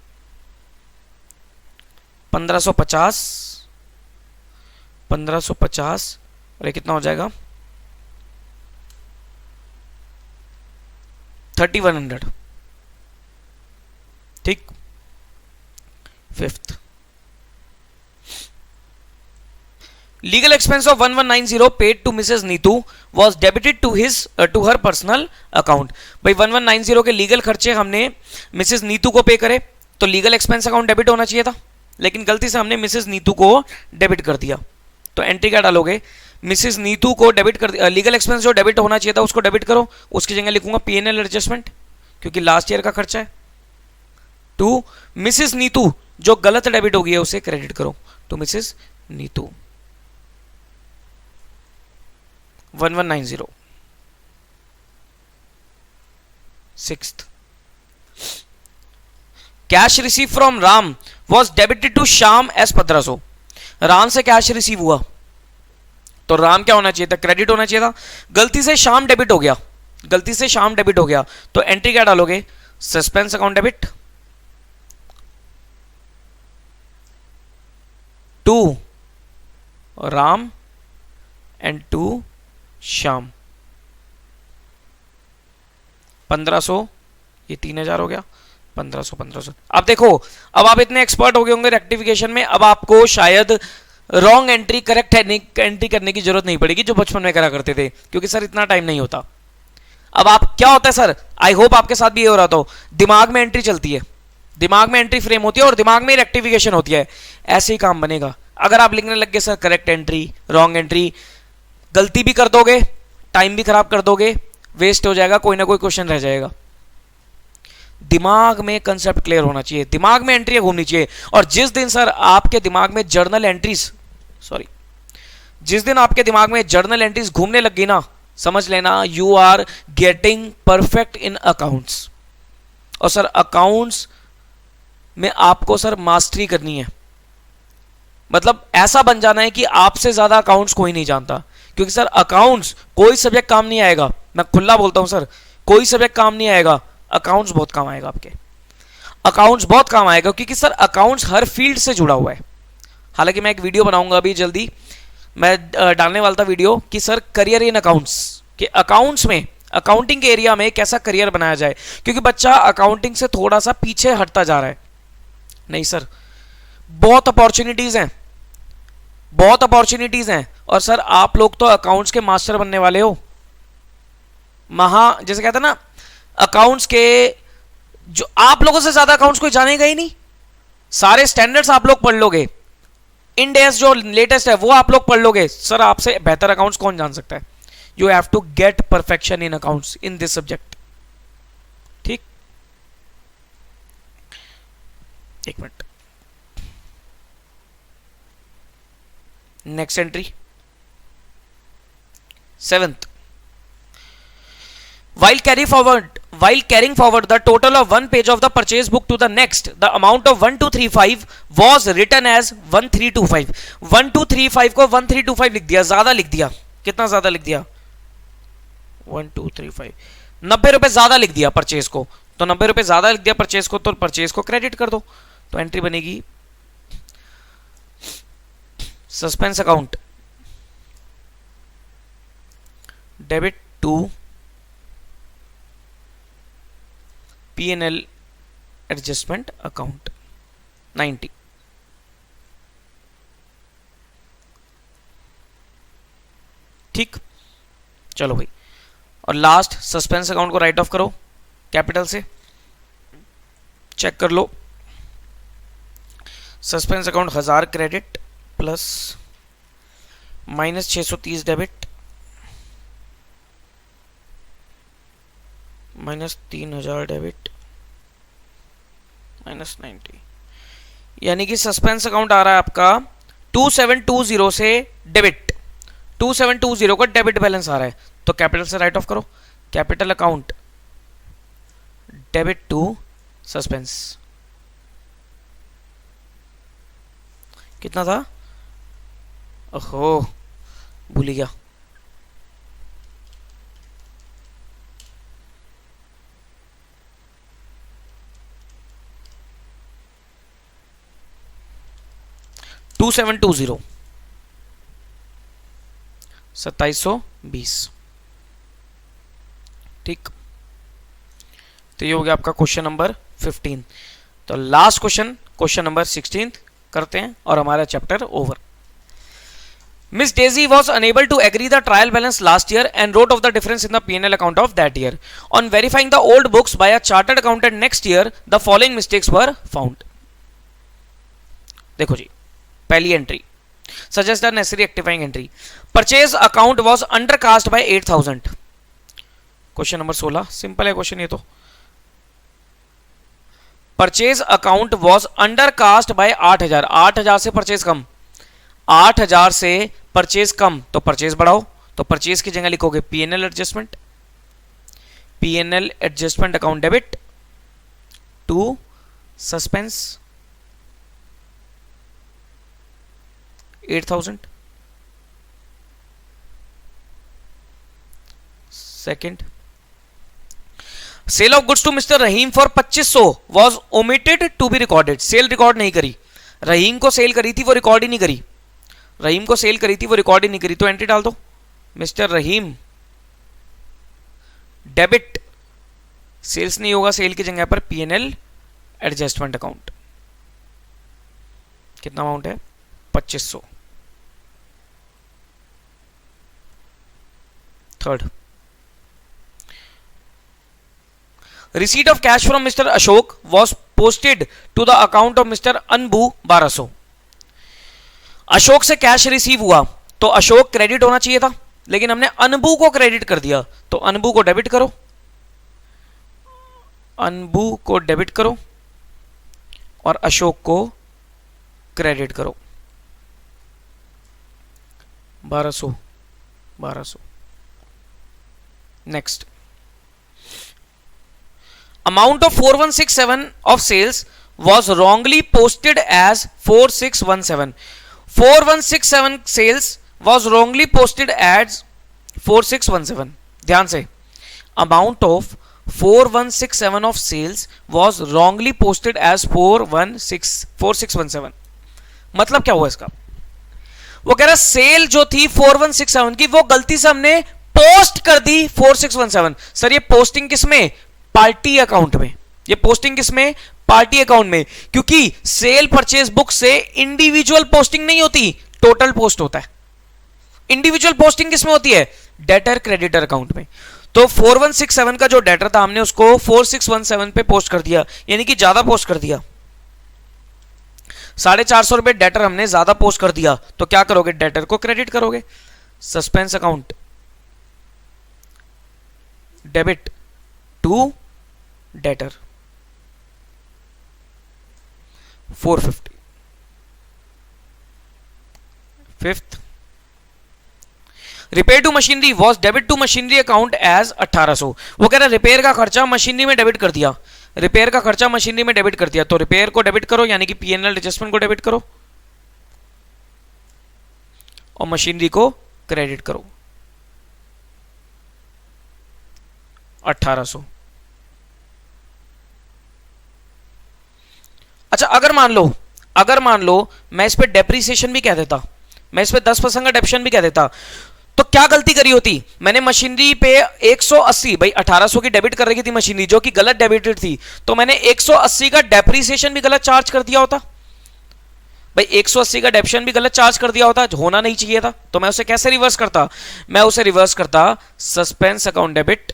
1550 और ये कितना हो जाएगा, 3100। ठीक। Fifth, legal expense of 1190 paid to Mrs Neetu was debited to her personal account. भाई 1190 के लीगल खर्चे हमने मिसेस नीतू को पे करे, तो लीगल एक्सपेंस अकाउंट डेबिट होना चाहिए था, लेकिन गलती से हमने मिसेस नीतू को डेबिट कर दिया। तो एंट्री क्या डालोगे, मिसेस नीतू को डेबिट कर, लीगल एक्सपेंस जो डेबिट होना चाहिए था उसको डेबिट करो, उसकी जगह लिखूंगा P&L एडजस्टमेंट, क्योंकि लास्ट ईयर का खर्चा है। टू मिसेस नीतू जो गलत डेबिट हो गई है उसे क्रेडिट करो, तो Mrs Neetu 1190। Sixth, cash receive from Ram was debited to Shyam as 1500। Ram से कैश रिसीव हुआ तो राम क्या होना चाहिए था, क्रेडिट होना चाहिए था, गलती से श्याम डेबिट हो गया, तो एंट्री क्या डालोगे, suspense account debit to Ram and to Shyam 1500, ये 3000 हो गया, 1500। अब देखो, अब आप इतने एक्सपर्ट हो गए होंगे रेक्टिफिकेशन में, अब आपको शायद रॉन्ग एंट्री करेक्ट एंट्री करने की जरूरत नहीं पड़ेगी जो बचपन में करा करते थे, क्योंकि सर इतना टाइम नहीं होता। अब आप क्या होता है सर, आई होप आपके साथ भी ये हो रहा था, दिमाग में एंट्री चलती है, दिमाग में एंट्री फ्रेम होती है और दिमाग में रेक्टिफिकेशन होती है, ऐसे ही काम बनेगा। अगर आप लिखने लग गए sir correct entry, wrong entry, गलती भी कर दोगे, टाइम भी खराब कर दोगे, वेस्ट हो जाएगा, कोई ना कोई क्वेश्चन रह जाएगा। दिमाग में कंसेप्ट क्लियर होना चाहिए, दिमाग में एंट्री घूमनी चाहिए। और जिस दिन सर आपके दिमाग में जर्नल एंट्रीज घूमने लग गई ना, समझ लेना you are getting perfect in accounts. और सर अकाउंट्स में आपको सर मास्टरी करनी है, मतलब ऐसा बन जाना है कि आपसे ज्यादा अकाउंट्स कोई नहीं जानता। क्योंकि सर अकाउंट्स कोई सब्जेक्ट काम नहीं आएगा, मैं खुला बोलता हूं सर, कोई सब्जेक्ट काम नहीं आएगा, अकाउंट्स बहुत काम आएगा आपके, अकाउंट्स बहुत काम आएगा। क्योंकि सर अकाउंट्स हर फील्ड से जुड़ा हुआ है। हालांकि मैं एक वीडियो बनाऊंगा अभी जल्दी, मैं डालने वाला था वीडियो कि सर करियर इन अकाउंट्स, कि अकाउंट्स में, अकाउंटिंग के एरिया में कैसा करियर बनाया जाए। क्योंकि बच्चा अकाउंटिंग से थोड़ा सा पीछे हटता जा रहा है। नहीं सर, बहुत अपॉर्चुनिटीज हैं, बहुत अपॉर्चुनिटीज हैं। और सर आप लोग तो अकाउंट्स के मास्टर बनने वाले हो, जैसे कहते हैं ना, अकाउंट्स के, जो आप लोगों से ज्यादा अकाउंट्स कोई जानेगा ही नहीं। सारे स्टैंडर्ड्स आप लोग पढ़ लोगे, इंड एस जो लेटेस्ट है वो आप लोग पढ़ लोगे। सर आपसे बेहतर अकाउंट्स कौन जान सकता है? You have to get perfection in accounts in this subject. ठीक, एक minute, next entry 7th, while carrying forward the total of one page of the purchase book to the next, the amount of 1235 was written as 1325। 1235 को 1325 लिख दिया, ज्यादा लिख दिया। कितना ज्यादा लिख दिया? 1235, 90 रुपए ज्यादा लिख दिया परचेज को। तो 90 रुपए ज्यादा लिख दिया परचेज को, तो परचेज को क्रेडिट कर दो। तो एंट्री बनेगी suspense account, debit to P&L adjustment account 90। ठीक, चलो भाई, और लास्ट सस्पेंस अकाउंट को राइट ऑफ करो कैपिटल से, चेक कर लो। Suspense account 1000 credit plus -630 debit -3000 debit -90, यानी कि सस्पेंस अकाउंट आ रहा है आपका 2720 से डेबिट, 2720 का डेबिट बैलेंस आ रहा है। तो कैपिटल से राइट ऑफ करो, capital account debit to suspense. कितना था? ओहो, भूल गया। टू 2720। ठीक, तो ये हो गया आपका क्वेश्चन नंबर 15। तो लास्ट क्वेश्चन नंबर 16 करते हैं और हमारा chapter over. Miss Daisy was unable to agree the trial balance last year and wrote of the difference in the P&L account of that year. On verifying the old books by a chartered accountant next year, the following mistakes were found. देखो जी, पहली entry, suggest the necessary rectifying entry. Purchase account was undercast by 8000. Question number 16, simple है question ये तो। Purchase account was undercast bye 8000, 8000 से purchase कम, 8000 से purchase कम, तो purchase बढ़ाओ। तो परचेज की जगह लिखोगे P&L adjustment, P&L adjustment account debit to suspense 8000। Second, sale of goods to Mr Rahim for 2500 was omitted to be recorded. Sale record नहीं करी, रहीम को सेल करी थी वो रिकॉर्ड ही नहीं करी, रहीम को सेल करी थी वो रिकॉर्ड ही नहीं करी। तो एंट्री डाल दो, मिस्टर रहीम डेबिट, सेल्स नहीं होगा, सेल की जगह पर P&L एडजस्टमेंट अकाउंट। कितना अमाउंट है? 2500। Third, receipt of cash from Mr. Ashok was posted to the account of Mr. Anbu 1200। Ashok से कैश रिसीव हुआ तो अशोक क्रेडिट होना चाहिए था, लेकिन हमने अनबू को क्रेडिट कर दिया। तो अनबू को डेबिट करो, अनबू को डेबिट करो और अशोक को क्रेडिट करो। 1200। Next, amount of 4167 of sales was wrongly posted as 4617. 4167 sales was wrongly posted as 4617. ध्यान से, amount of 4167 of sales was wrongly posted as 4617. मतलब क्या हुआ इसका? वो कह रहा सेल जो थी 4167 की वो गलती से हमने पोस्ट कर दी 4617. सर ये पोस्टिंग किसमें? पार्टी अकाउंट में. ये पोस्टिंग किसमें? पार्टी अकाउंट में. क्योंकि सेल परचेज बुक से इंडिविजुअल पोस्टिंग नहीं होती, टोटल पोस्ट होता है. इंडिविजुअल पोस्टिंग किसमें होती है? डेटर क्रेडिटर अकाउंट में. तो 4167 का जो डेटर था हमने उसको 4617 पे पोस्ट कर दिया, यानी कि ज्यादा पोस्ट कर दिया. 450 रुपए डेटर हमने ज्यादा पोस्ट कर दिया. तो क्या करोगे? डेटर को क्रेडिट करोगे. Suspense account debit to debtor 450. Fifth, repair to machinery was debit to machinery account as 1800. वो कह रहा है रिपेयर का खर्चा मशीनरी में डेबिट कर दिया. रिपेयर का खर्चा मशीनरी में डेबिट कर दिया, तो रिपेयर को डेबिट करो, यानी कि पीएनएल एडजस्टमेंट को डेबिट करो और मशीनरी को क्रेडिट करो 1800. अच्छा, अगर मान लो मैं इस पे डेप्रीसिएशन भी कह देता, मैं इस पे 10% का डेप्शन भी कह देता, तो क्या गलती करी होती? मैंने मशीनरी पे 180, भाई 1800 की डेबिट कर रही थी मशीनरी, जो कि गलत डेबिटेड थी, तो मैंने 180 का डेप्रीसिएशन भी गलत चार्ज कर दिया होता. भाई 180 का डेप्शन भी गलत चार्ज कर दिया होता, होना नहीं चाहिए था. तो मैं उसे कैसे रिवर्स करता? मैं उसे रिवर्स करता suspense account debit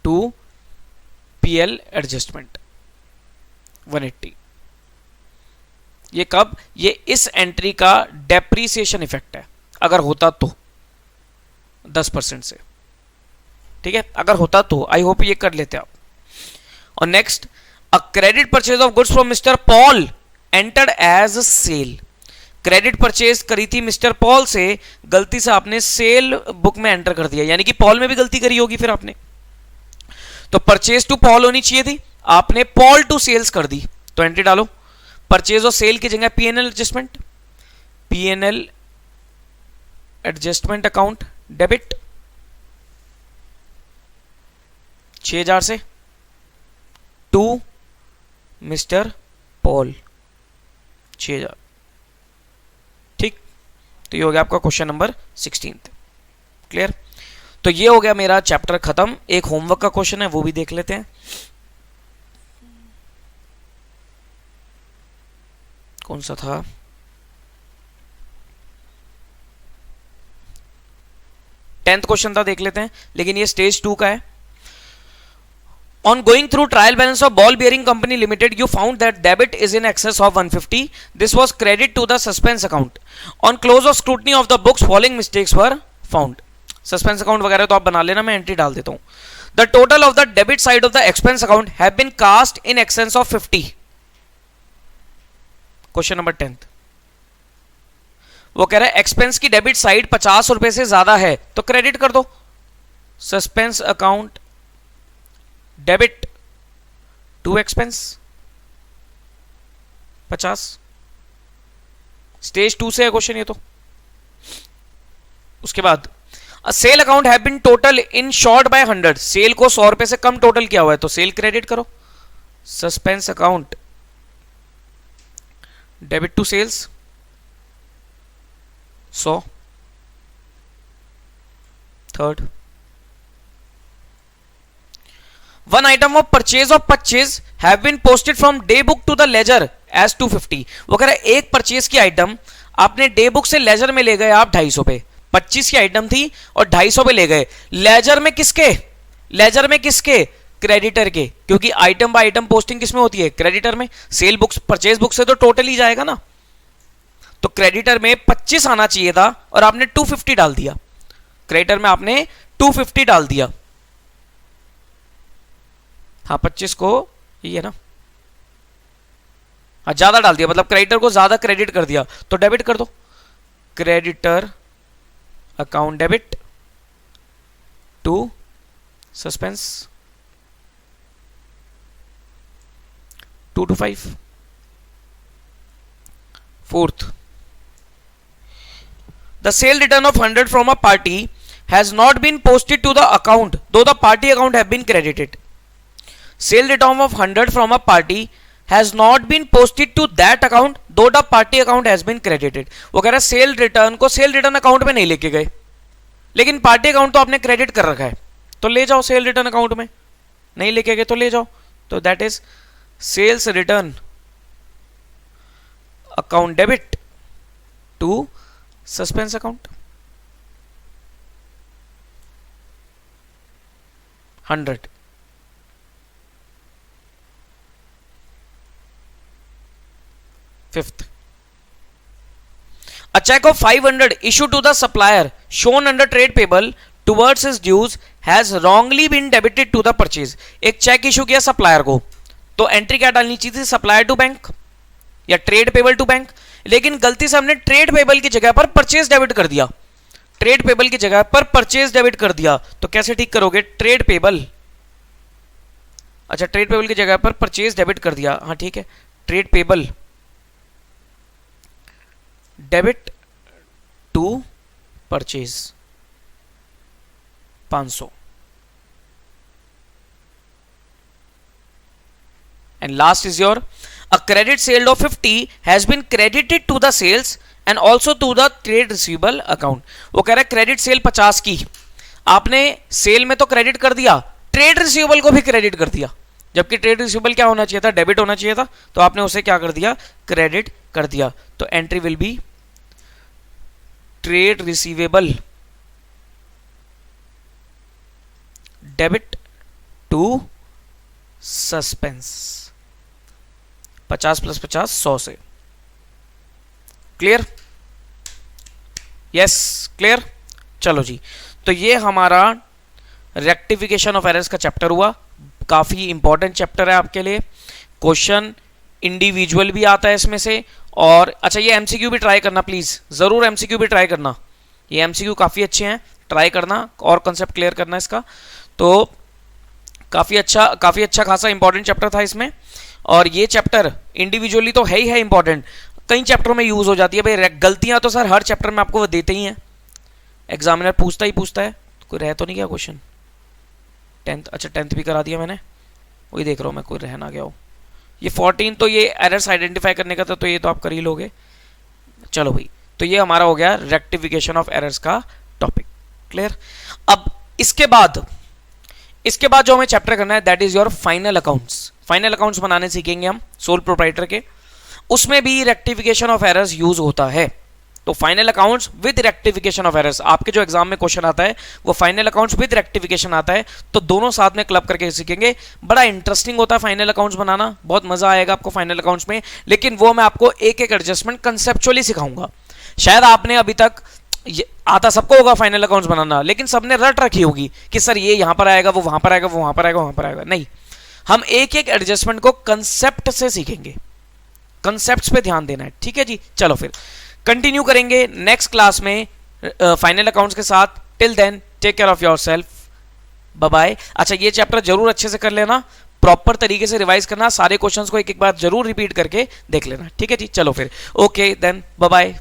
to PL adjustment 180. ये कब? ये इस एंट्री का डेप्रीसिएशन इफेक्ट है, अगर होता तो 10% से. ठीक है, अगर होता तो. आई होप ये कर लेते आप. और next, a credit purchase of goods from Mr Paul entered as sale. Credit purchase करी थी मिस्टर पॉल से, गलती से आपने सेल बुक में एंटर कर दिया, यानी कि पॉल में भी गलती करी होगी फिर आपने. तो परचेज टू पॉल होनी चाहिए थी, आपने पॉल टू सेल्स कर दी. तो एंट्री डालो, परचेज और सेल की जगह PNL adjustment, PNL adjustment account debit 6000 से टू मिस्टर पॉल 6000. ठीक, तो ये हो गया आपका क्वेश्चन नंबर 16. क्लियर? तो ये हो गया मेरा चैप्टर खत्म. एक होमवर्क का क्वेश्चन है, वो भी देख लेते हैं. कौन सा था? टेंथ क्वेश्चन था, देख लेते हैं, लेकिन ये स्टेज 2 का है. On going through trial balance of ball bearing company limited, you found that debit is in excess of 150. This was credit to the suspense account. On close of scrutiny of the books, following mistakes were found. Suspense account वगैरह तो आप बना लेना, मैं entry डाल देता हूं. The total of the debit side of the expense account have been cast in excess of 50. Question number 10. वो कह रहा है एक्सपेंस की डेबिट साइड 50 रुपए से ज्यादा है, तो क्रेडिट कर दो. Suspense account debit to expense 50. Stage 2 से है क्वेश्चन ये तो. उसके बाद sale account have been total in short by 100. Sale को 100 रुपए से कम टोटल किया हुआ है, तो सेल क्रेडिट करो. Suspense account debit to sales 100. थर्ड, one item of purchase of purchase have been posted from day book to the ledger as 250. वो कह रहा है एक परचेज की आइटम आपने डे बुक से लेजर में ले गए आप 250 पे. 25 की आइटम थी और 250 पे ले गए. लेजर में किसके? लेजर में किसके? क्रेडिटर के, क्योंकि आइटम बाय आइटम पोस्टिंग किसमें होती है? क्रेडिटर में. सेल बुक्स परचेज बुक से तो टोटल ही जाएगा ना, तो क्रेडिटर में 25 आना चाहिए था और आपने 250 डाल दिया. क्रेडिटर में आपने 250 डाल दिया. हाँ 25 को ये है ना, हाँ ज्यादा डाल दिया, मतलब क्रेडिटर को ज्यादा क्रेडिट कर दिया, तो डेबिट कर दो. Creditor account debit to suspense 2 to 5. Fourth, the sale return of 100 from a party has not been posted to the account though the party account have been credited. Sale return of 100 from a party has not been posted to that account though the party account has been credited. वो कह रहा है cell return को cell return account में नहीं लेके गए, लेकिन पार्टी अकाउंट तो आपने क्रेडिट कर रखा है, तो ले जाओ सेल रिटर्न अकाउंट में, नहीं लेके गए तो ले जाओ, तो that is sales return account debit to suspense account 100. Fifth, a check of 500 issued to the supplier shown under trade payable towards his dues has wrongly been debited to the purchase. एक check issue किया supplier को, तो entry क्या डालनी चाहिए थी, supplier to bank या trade payable to bank, लेकिन गलती से हमने ट्रेड पेबल की जगह पर परचेज डेबिट कर दिया, ट्रेड पेबल की जगह पर परचेज डेबिट कर दिया, तो कैसे ठीक करोगे, ट्रेड पेबल, अच्छा ट्रेड पेबल की जगह पर परचेज डेबिट कर दिया, हाँ ठीक है, trade payable debit to purchase 500. And last is your a credit sale of 50 has been credited to the sales and also to the trade receivable account. वो कह रहा है क्रेडिट सेल 50 की आपने सेल में तो क्रेडिट कर दिया, ट्रेड रिसीवेबल को भी क्रेडिट कर दिया, जबकि ट्रेड रिसीवेबल क्या होना चाहिए था, डेबिट होना चाहिए था, तो आपने उसे क्या कर दिया, क्रेडिट कर दिया, तो entry will be trade receivable debit to suspense 50 + 50 100 से. Clear, yes clear. चलो जी, तो ये हमारा रेक्टिफिकेशन ऑफ एरर्स का चैप्टर हुआ, काफी इंपॉर्टेंट चैप्टर है आपके लिए, क्वेश्चन इंडिविजुअल भी आता है इसमें से, और अच्छा ये एमसीक्यू भी ट्राई करना प्लीज, जरूर एमसीक्यू भी ट्राई करना, ये एमसीक्यू काफी अच्छे हैं, ट्राई करना और कंसेप्ट क्लियर करना इसका, तो काफी अच्छा खासा इंपॉर्टेंट चैप्टर था इसमें, और ये चैप्टर इंडिविजुअली तो है ही है इंपॉर्टेंट, कई चैप्टरों में यूज हो जाती है भाई, गलतियां तो सर हर चैप्टर में आपको वो देते ही हैं, एग्जामिनर पूछता है, कोई रह तो नहीं गया क्वेश्चन, 10th, अच्छा 10th भी करा दिया मैंने, वही देख रहा हूँ मैं, कोई रह ना गया हो, ये 14 तो ये एरर्स आइडेंटिफाई करने का था, तो ये तो आप कर ही लोगे. चलो भाई, तो ये हमारा हो गया रेक्टिफिकेशन ऑफ एरर्स का टॉपिक. क्लियर. अब इसके बाद जो हमें चैप्टर करना है that is your final accounts. Final accounts बनाने सीखेंगे हम सोल प्रोप्राइटर के, उसमें भी रेक्टिफिकेशन ऑफ एरर्स यूज होता है. तो final accounts with rectification of errors, आपके जो एग्जाम में क्वेश्चन आता है वो फाइनल अकाउंट्स विद रेक्टिफिकेशन आता है, तो दोनों साथ में क्लब करके सीखेंगे. बड़ा इंटरेस्टिंग होता है फाइनल अकाउंट्स बनाना, बहुत मजा आएगा आपको फाइनल अकाउंट्स में, लेकिन वो मैं आपको एक एक एडजस्टमेंट कंसेप्चुअली सिखाऊंगा. शायद आपने अभी तक आता सबको होगा फाइनल अकाउंट्स बनाना, लेकिन सबने रट रखी होगी कि सर ये यहां पर आएगा, वो वहां पर आएगा, वो वहां पर आएगा, वहां पर आएगा. नहीं, हम एक एक एडजस्टमेंट को कंसेप्ट से सीखेंगे, कंसेप्ट्स पे ध्यान देना है. ठीक है जी, चलो फिर कंटिन्यू करेंगे नेक्स्ट क्लास में फाइनल अकाउंट्स के साथ. Till then take care of yourself, bye bye. अच्छा ये चैप्टर जरूर अच्छे से कर लेना, प्रॉपर तरीके से रिवाइज करना, सारे क्वेश्चंस को एक एक बार जरूर रिपीट करके देख लेना. ठीक है जी, चलो फिर ओके देन बाय बाय.